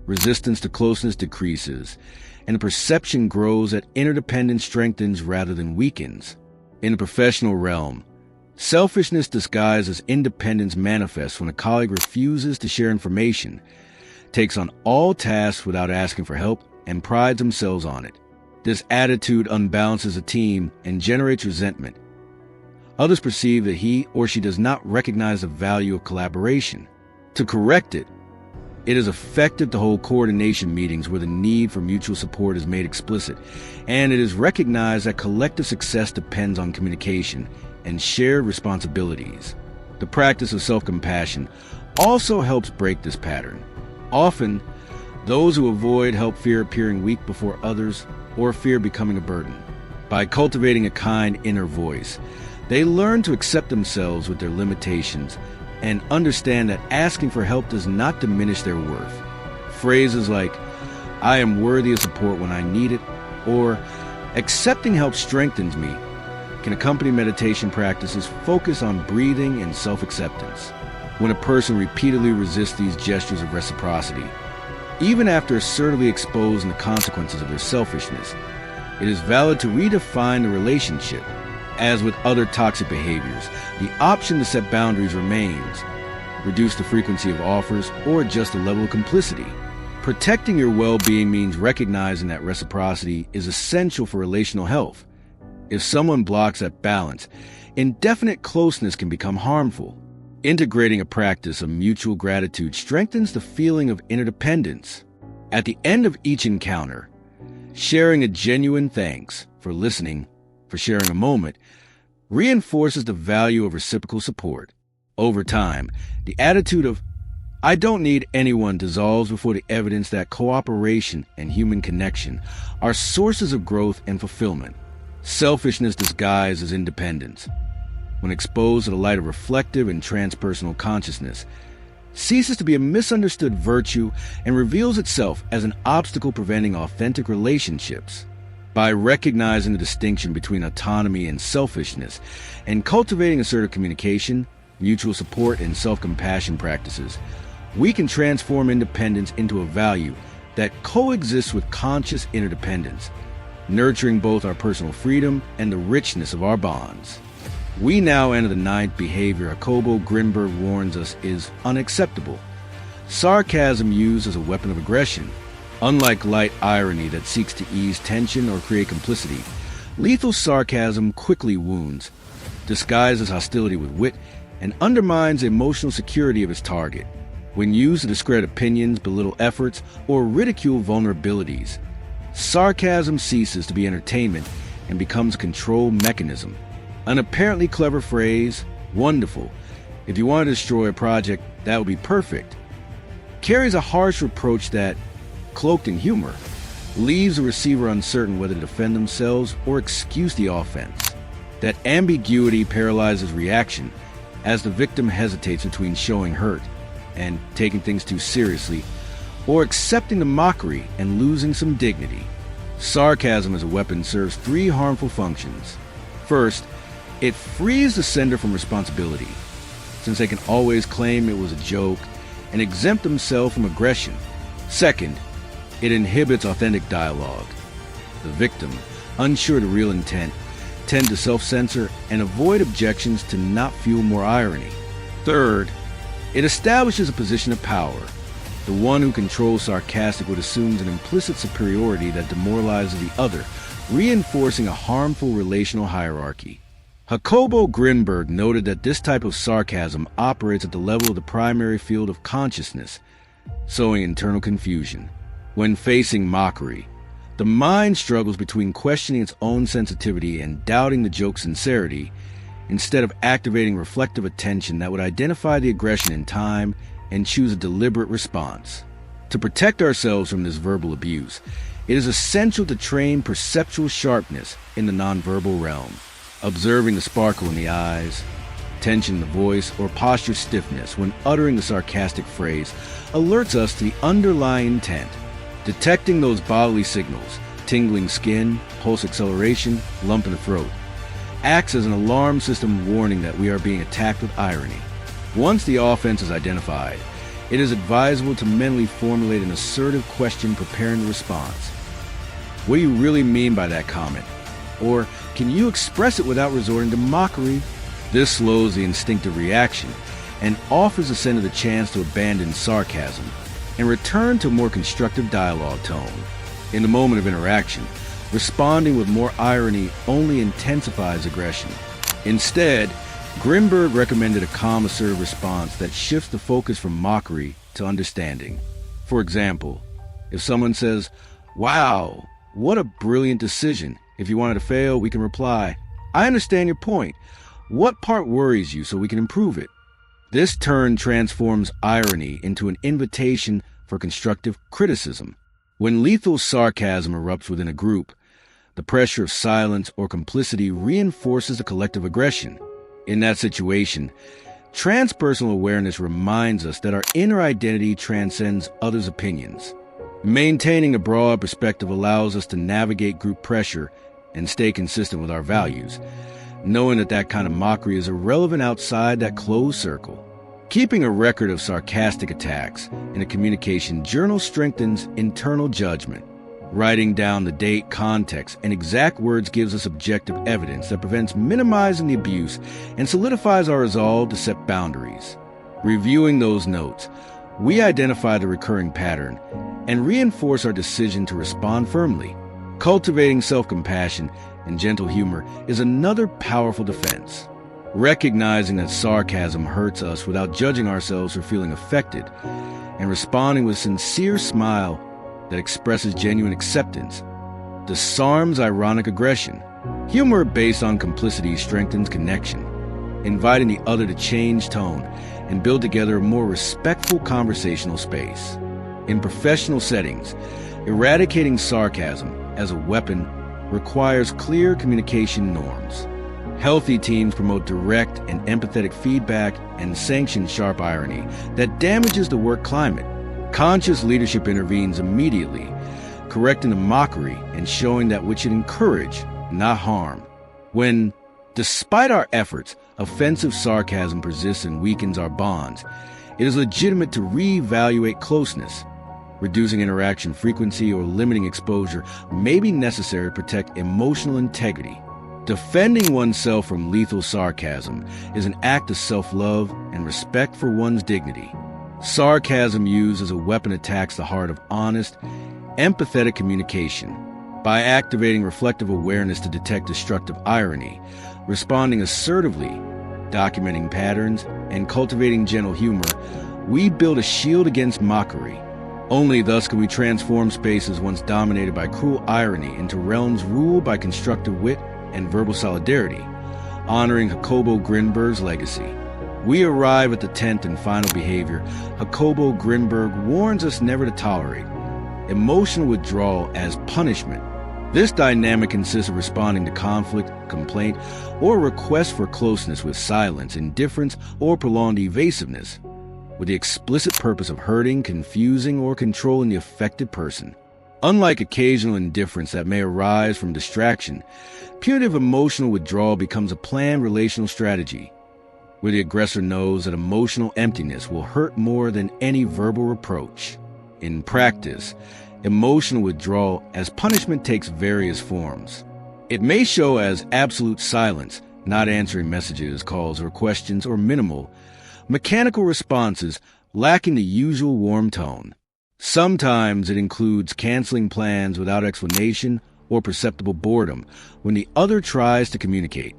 resistance to closeness decreases, and the perception grows that interdependence strengthens rather than weakens. In the professional realm, selfishness disguised as independence manifests when a colleague refuses to share information, takes on all tasks without asking for help, and prides themselves on it. This attitude unbalances a team and generates resentment. Others perceive that he or she does not recognize the value of collaboration. To correct it, it is effective to hold coordination meetings where the need for mutual support is made explicit, and it is recognized that collective success depends on communication and shared responsibilities. The practice of self-compassion also helps break this pattern. Often, those who avoid help fear appearing weak before others or fear becoming a burden. By cultivating a kind inner voice, they learn to accept themselves with their limitations and understand that asking for help does not diminish their worth. Phrases like, "I am worthy of support when I need it," or "accepting help strengthens me," can accompany meditation practices focused on breathing and self-acceptance. When a person repeatedly resists these gestures of reciprocity, even after assertively exposing the consequences of their selfishness, it is valid to redefine the relationship. As with other toxic behaviors, the option to set boundaries remains. Reduce the frequency of offers or adjust the level of complicity. Protecting your well-being means recognizing that reciprocity is essential for relational health. If someone blocks that balance, indefinite closeness can become harmful. Integrating a practice of mutual gratitude strengthens the feeling of interdependence. At the end of each encounter, sharing a genuine thanks for listening, for sharing a moment, reinforces the value of reciprocal support. Over time, the attitude of, "I don't need anyone," dissolves before the evidence that cooperation and human connection are sources of growth and fulfillment. Selfishness disguised as independence, when exposed to the light of reflective and transpersonal consciousness, ceases to be a misunderstood virtue and reveals itself as an obstacle preventing authentic relationships. By recognizing the distinction between autonomy and selfishness and cultivating assertive communication, mutual support, and self-compassion practices, we can transform independence into a value that coexists with conscious interdependence, nurturing both our personal freedom and the richness of our bonds. We now enter the ninth behavior Jacobo Grinberg warns us is unacceptable: sarcasm used as a weapon of aggression. Unlike light irony that seeks to ease tension or create complicity, lethal sarcasm quickly wounds, disguises hostility with wit, and undermines the emotional security of its target. When used to discredit opinions, belittle efforts, or ridicule vulnerabilities, sarcasm ceases to be entertainment and becomes a control mechanism. An apparently clever phrase, "wonderful, if you want to destroy a project, that would be perfect," carries a harsh reproach that, cloaked in humor, leaves the receiver uncertain whether to defend themselves or excuse the offense. That ambiguity paralyzes reaction as the victim hesitates between showing hurt and taking things too seriously, or accepting the mockery and losing some dignity. Sarcasm as a weapon serves three harmful functions. First, it frees the sender from responsibility, since they can always claim it was a joke and exempt themselves from aggression. Second, It inhibits authentic dialogue. The victim, unsure of the real intent, tend to self-censor and avoid objections to not fuel more irony. Third, it establishes a position of power. The one who controls sarcastic would assume an implicit superiority that demoralizes the other, reinforcing a harmful relational hierarchy. Jacobo Grinberg noted that this type of sarcasm operates at the level of the primary field of consciousness, sowing internal confusion. When facing mockery, the mind struggles between questioning its own sensitivity and doubting the joke's sincerity, instead of activating reflective attention that would identify the aggression in time and choose a deliberate response. To protect ourselves from this verbal abuse, it is essential to train perceptual sharpness in the nonverbal realm. Observing the sparkle in the eyes, tension in the voice, or posture stiffness when uttering the sarcastic phrase alerts us to the underlying intent. Detecting those bodily signals, tingling skin, pulse acceleration, lump in the throat, acts as an alarm system warning that we are being attacked with irony. Once the offense is identified, it is advisable to mentally formulate an assertive question preparing the response. What do you really mean by that comment? Or can you express it without resorting to mockery? This slows the instinctive reaction and offers the sender the chance to abandon sarcasm and return to a more constructive dialogue tone. In the moment of interaction, responding with more irony only intensifies aggression. Instead, Grinberg recommended a calm, assertive response that shifts the focus from mockery to understanding. For example, if someone says, "Wow, what a brilliant decision. If you wanted to fail, we can reply, I understand your point. What part worries you so we can improve it?" This turn transforms irony into an invitation for constructive criticism. When lethal sarcasm erupts within a group, the pressure of silence or complicity reinforces the collective aggression. In that situation, transpersonal awareness reminds us that our inner identity transcends others' opinions. Maintaining a broad perspective allows us to navigate group pressure and stay consistent with our values, knowing that that kind of mockery is irrelevant outside that closed circle. Keeping a record of sarcastic attacks in a communication journal strengthens internal judgment. Writing down the date, context, and exact words gives us objective evidence that prevents minimizing the abuse and solidifies our resolve to set boundaries. Reviewing those notes, we identify the recurring pattern and reinforce our decision to respond firmly. Cultivating self-compassion and gentle humor is another powerful defense. Recognizing that sarcasm hurts us without judging ourselves for feeling affected, and responding with a sincere smile that expresses genuine acceptance, disarms ironic aggression. Humor based on complicity strengthens connection, inviting the other to change tone and build together a more respectful conversational space. In professional settings, eradicating sarcasm as a weapon requires clear communication norms. Healthy teams promote direct and empathetic feedback and sanction sharp irony that damages the work climate. Conscious leadership intervenes immediately, correcting the mockery and showing that which should encourage, not harm. When, despite our efforts, offensive sarcasm persists and weakens our bonds, it is legitimate to reevaluate closeness. Reducing interaction frequency or limiting exposure may be necessary to protect emotional integrity. Defending oneself from lethal sarcasm is an act of self-love and respect for one's dignity. Sarcasm used as a weapon attacks the heart of honest, empathetic communication. By activating reflective awareness to detect destructive irony, responding assertively, documenting patterns, and cultivating gentle humor, we build a shield against mockery. Only thus can we transform spaces once dominated by cruel irony into realms ruled by constructive wit and verbal solidarity, honoring Jacobo Grinberg's legacy. We arrive at the 10th and final behavior Jacobo Grinberg warns us never to tolerate: emotional withdrawal as punishment. This dynamic consists of responding to conflict, complaint, or request for closeness with silence, indifference, or prolonged evasiveness, with the explicit purpose of hurting, confusing, or controlling the affected person. Unlike occasional indifference that may arise from distraction, punitive emotional withdrawal becomes a planned relational strategy, where the aggressor knows that emotional emptiness will hurt more than any verbal reproach. In practice, emotional withdrawal as punishment takes various forms. It may show as absolute silence, not answering messages, calls, or questions, or minimal, mechanical responses lacking the usual warm tone. Sometimes it includes canceling plans without explanation or perceptible boredom when the other tries to communicate.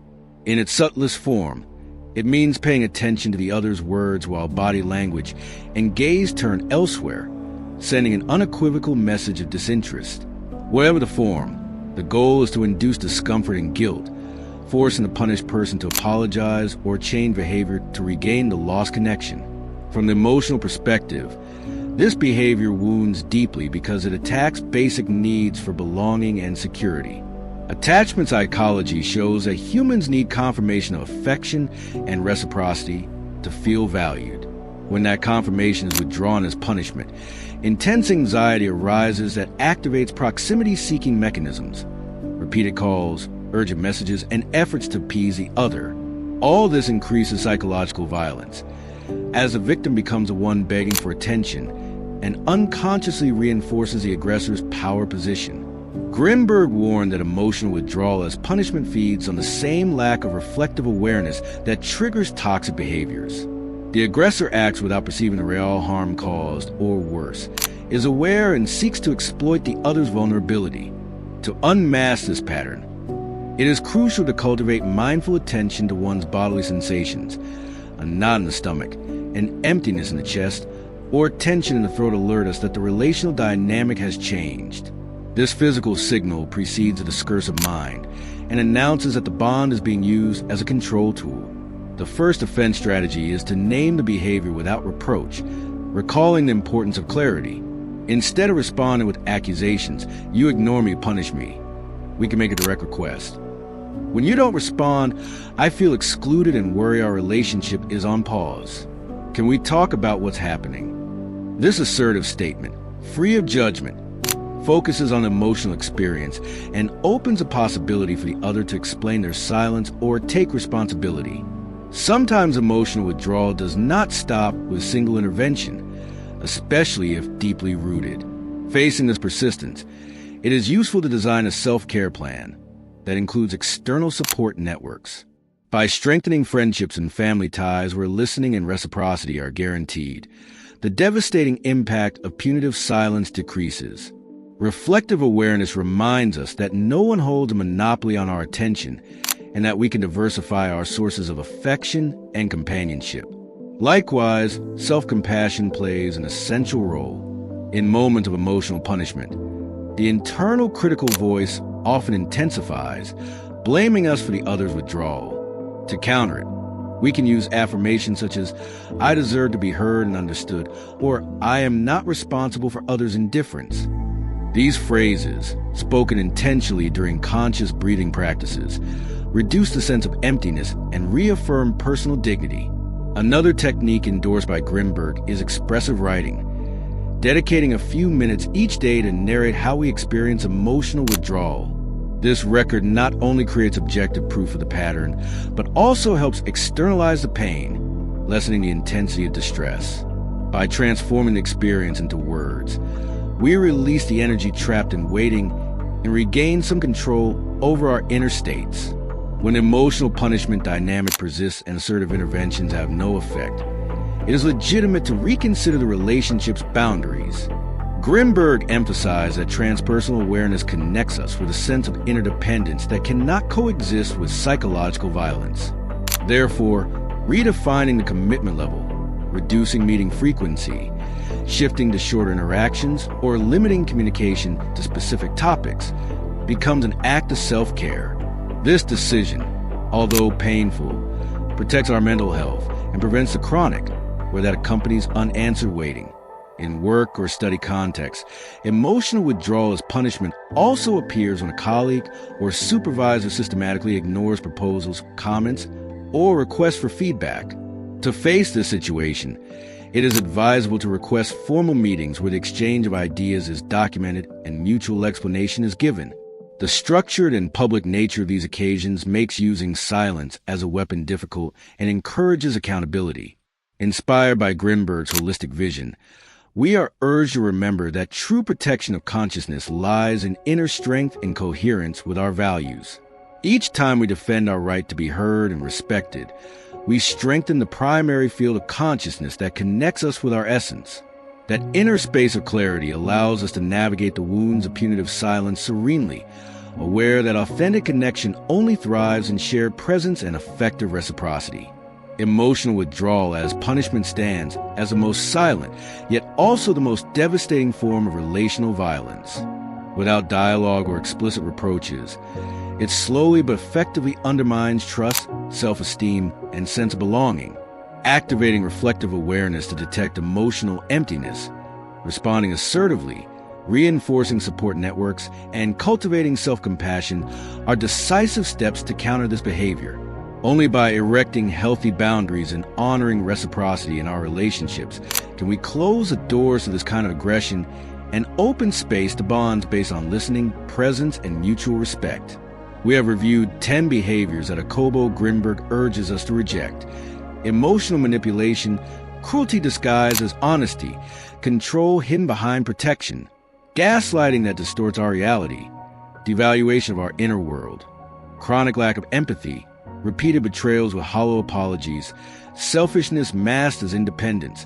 In its subtlest form, it means paying attention to the other's words while body language and gaze turn elsewhere, sending an unequivocal message of disinterest. Whatever the form, the goal is to induce discomfort and guilt, forcing the punished person to apologize or change behavior to regain the lost connection. From the emotional perspective, this behavior wounds deeply because it attacks basic needs for belonging and security. Attachment psychology shows that humans need confirmation of affection and reciprocity to feel valued. When that confirmation is withdrawn as punishment, intense anxiety arises that activates proximity-seeking mechanisms, repeated calls, urgent messages, and efforts to appease the other. All this increases psychological violence, as the victim becomes the one begging for attention and unconsciously reinforces the aggressor's power position. Grinberg warned that emotional withdrawal as punishment feeds on the same lack of reflective awareness that triggers toxic behaviors. The aggressor acts without perceiving the real harm caused, or worse, is aware and seeks to exploit the other's vulnerability. To unmask this pattern, it is crucial to cultivate mindful attention to one's bodily sensations. A knot in the stomach, an emptiness in the chest, or tension in the throat alert us that the relational dynamic has changed. This physical signal precedes a discursive mind and announces that the bond is being used as a control tool. The first defense strategy is to name the behavior without reproach, recalling the importance of clarity. Instead of responding with accusations, "You ignore me, punish me," we can make a direct request. "When you don't respond, I feel excluded and worry our relationship is on pause. Can we talk about what's happening?" This assertive statement, free of judgment, focuses on emotional experience and opens a possibility for the other to explain their silence or take responsibility. Sometimes emotional withdrawal does not stop with single intervention, especially if deeply rooted. Facing this persistence, it is useful to design a self-care plan that includes external support networks. By strengthening friendships and family ties where listening and reciprocity are guaranteed, the devastating impact of punitive silence decreases. Reflective awareness reminds us that no one holds a monopoly on our attention and that we can diversify our sources of affection and companionship. Likewise, self-compassion plays an essential role. In moments of emotional punishment, the internal critical voice often intensifies, blaming us for the other's withdrawal. To counter it, we can use affirmations such as, "I deserve to be heard and understood," or "I am not responsible for others' indifference." These phrases, spoken intentionally during conscious breathing practices, reduce the sense of emptiness and reaffirm personal dignity. Another technique endorsed by Grinberg is expressive writing, dedicating a few minutes each day to narrate how we experience emotional withdrawal. This record not only creates objective proof of the pattern, but also helps externalize the pain, lessening the intensity of distress. By transforming the experience into words, we release the energy trapped in waiting and regain some control over our inner states. When emotional punishment dynamic persists and assertive interventions have no effect, it is legitimate to reconsider the relationship's boundaries. Grinberg emphasized that transpersonal awareness connects us with a sense of interdependence that cannot coexist with psychological violence. Therefore, redefining the commitment level, reducing meeting frequency, shifting to shorter interactions, or limiting communication to specific topics becomes an act of self-care. This decision, although painful, protects our mental health and prevents the chronic, where that accompanies unanswered waiting. In work or study contexts, emotional withdrawal as punishment also appears when a colleague or supervisor systematically ignores proposals, comments, or requests for feedback. To face this situation, it is advisable to request formal meetings where the exchange of ideas is documented and mutual explanation is given. The structured and public nature of these occasions makes using silence as a weapon difficult and encourages accountability. Inspired by Grinberg's holistic vision, we are urged to remember that true protection of consciousness lies in inner strength and coherence with our values. Each time we defend our right to be heard and respected, we strengthen the primary field of consciousness that connects us with our essence. That inner space of clarity allows us to navigate the wounds of punitive silence serenely, aware that authentic connection only thrives in shared presence and effective reciprocity. Emotional withdrawal as punishment stands as the most silent, yet also the most devastating form of relational violence. Without dialogue or explicit reproaches, it slowly but effectively undermines trust, self-esteem, and sense of belonging, activating reflective awareness to detect emotional emptiness, responding assertively, reinforcing support networks, and cultivating self-compassion are decisive steps to counter this behavior. Only by erecting healthy boundaries and honoring reciprocity in our relationships can we close the doors to this kind of aggression and open space to bonds based on listening, presence, and mutual respect. We have reviewed 10 behaviors that Jacobo Grinberg urges us to reject: emotional manipulation, cruelty disguised as honesty, control hidden behind protection, gaslighting that distorts our reality, devaluation of our inner world, chronic lack of empathy, repeated betrayals with hollow apologies, selfishness masked as independence,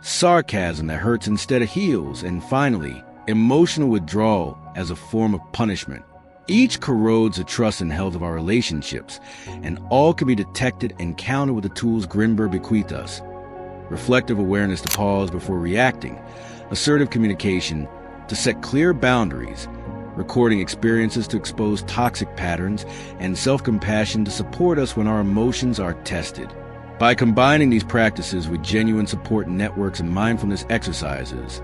sarcasm that hurts instead of heals, and finally, emotional withdrawal as a form of punishment. Each corrodes the trust and health of our relationships, and all can be detected and countered with the tools Grinberg bequeathed us: reflective awareness to pause before reacting, assertive communication to set clear boundaries, recording experiences to expose toxic patterns, and self-compassion to support us when our emotions are tested. By combining these practices with genuine support networks and mindfulness exercises,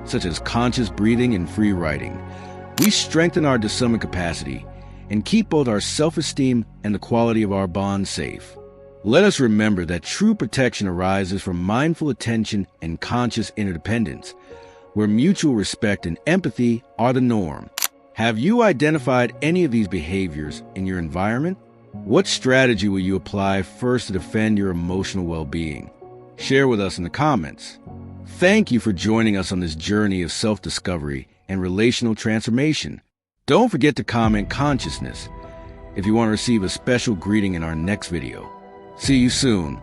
such as conscious breathing and free writing, we strengthen our discernment capacity and keep both our self-esteem and the quality of our bonds safe. Let us remember that true protection arises from mindful attention and conscious interdependence, where mutual respect and empathy are the norm. Have you identified any of these behaviors in your environment? What strategy will you apply first to defend your emotional well-being? Share with us in the comments. Thank you for joining us on this journey of self-discovery and relational transformation. Don't forget to comment consciousness if you want to receive a special greeting in our next video. See you soon.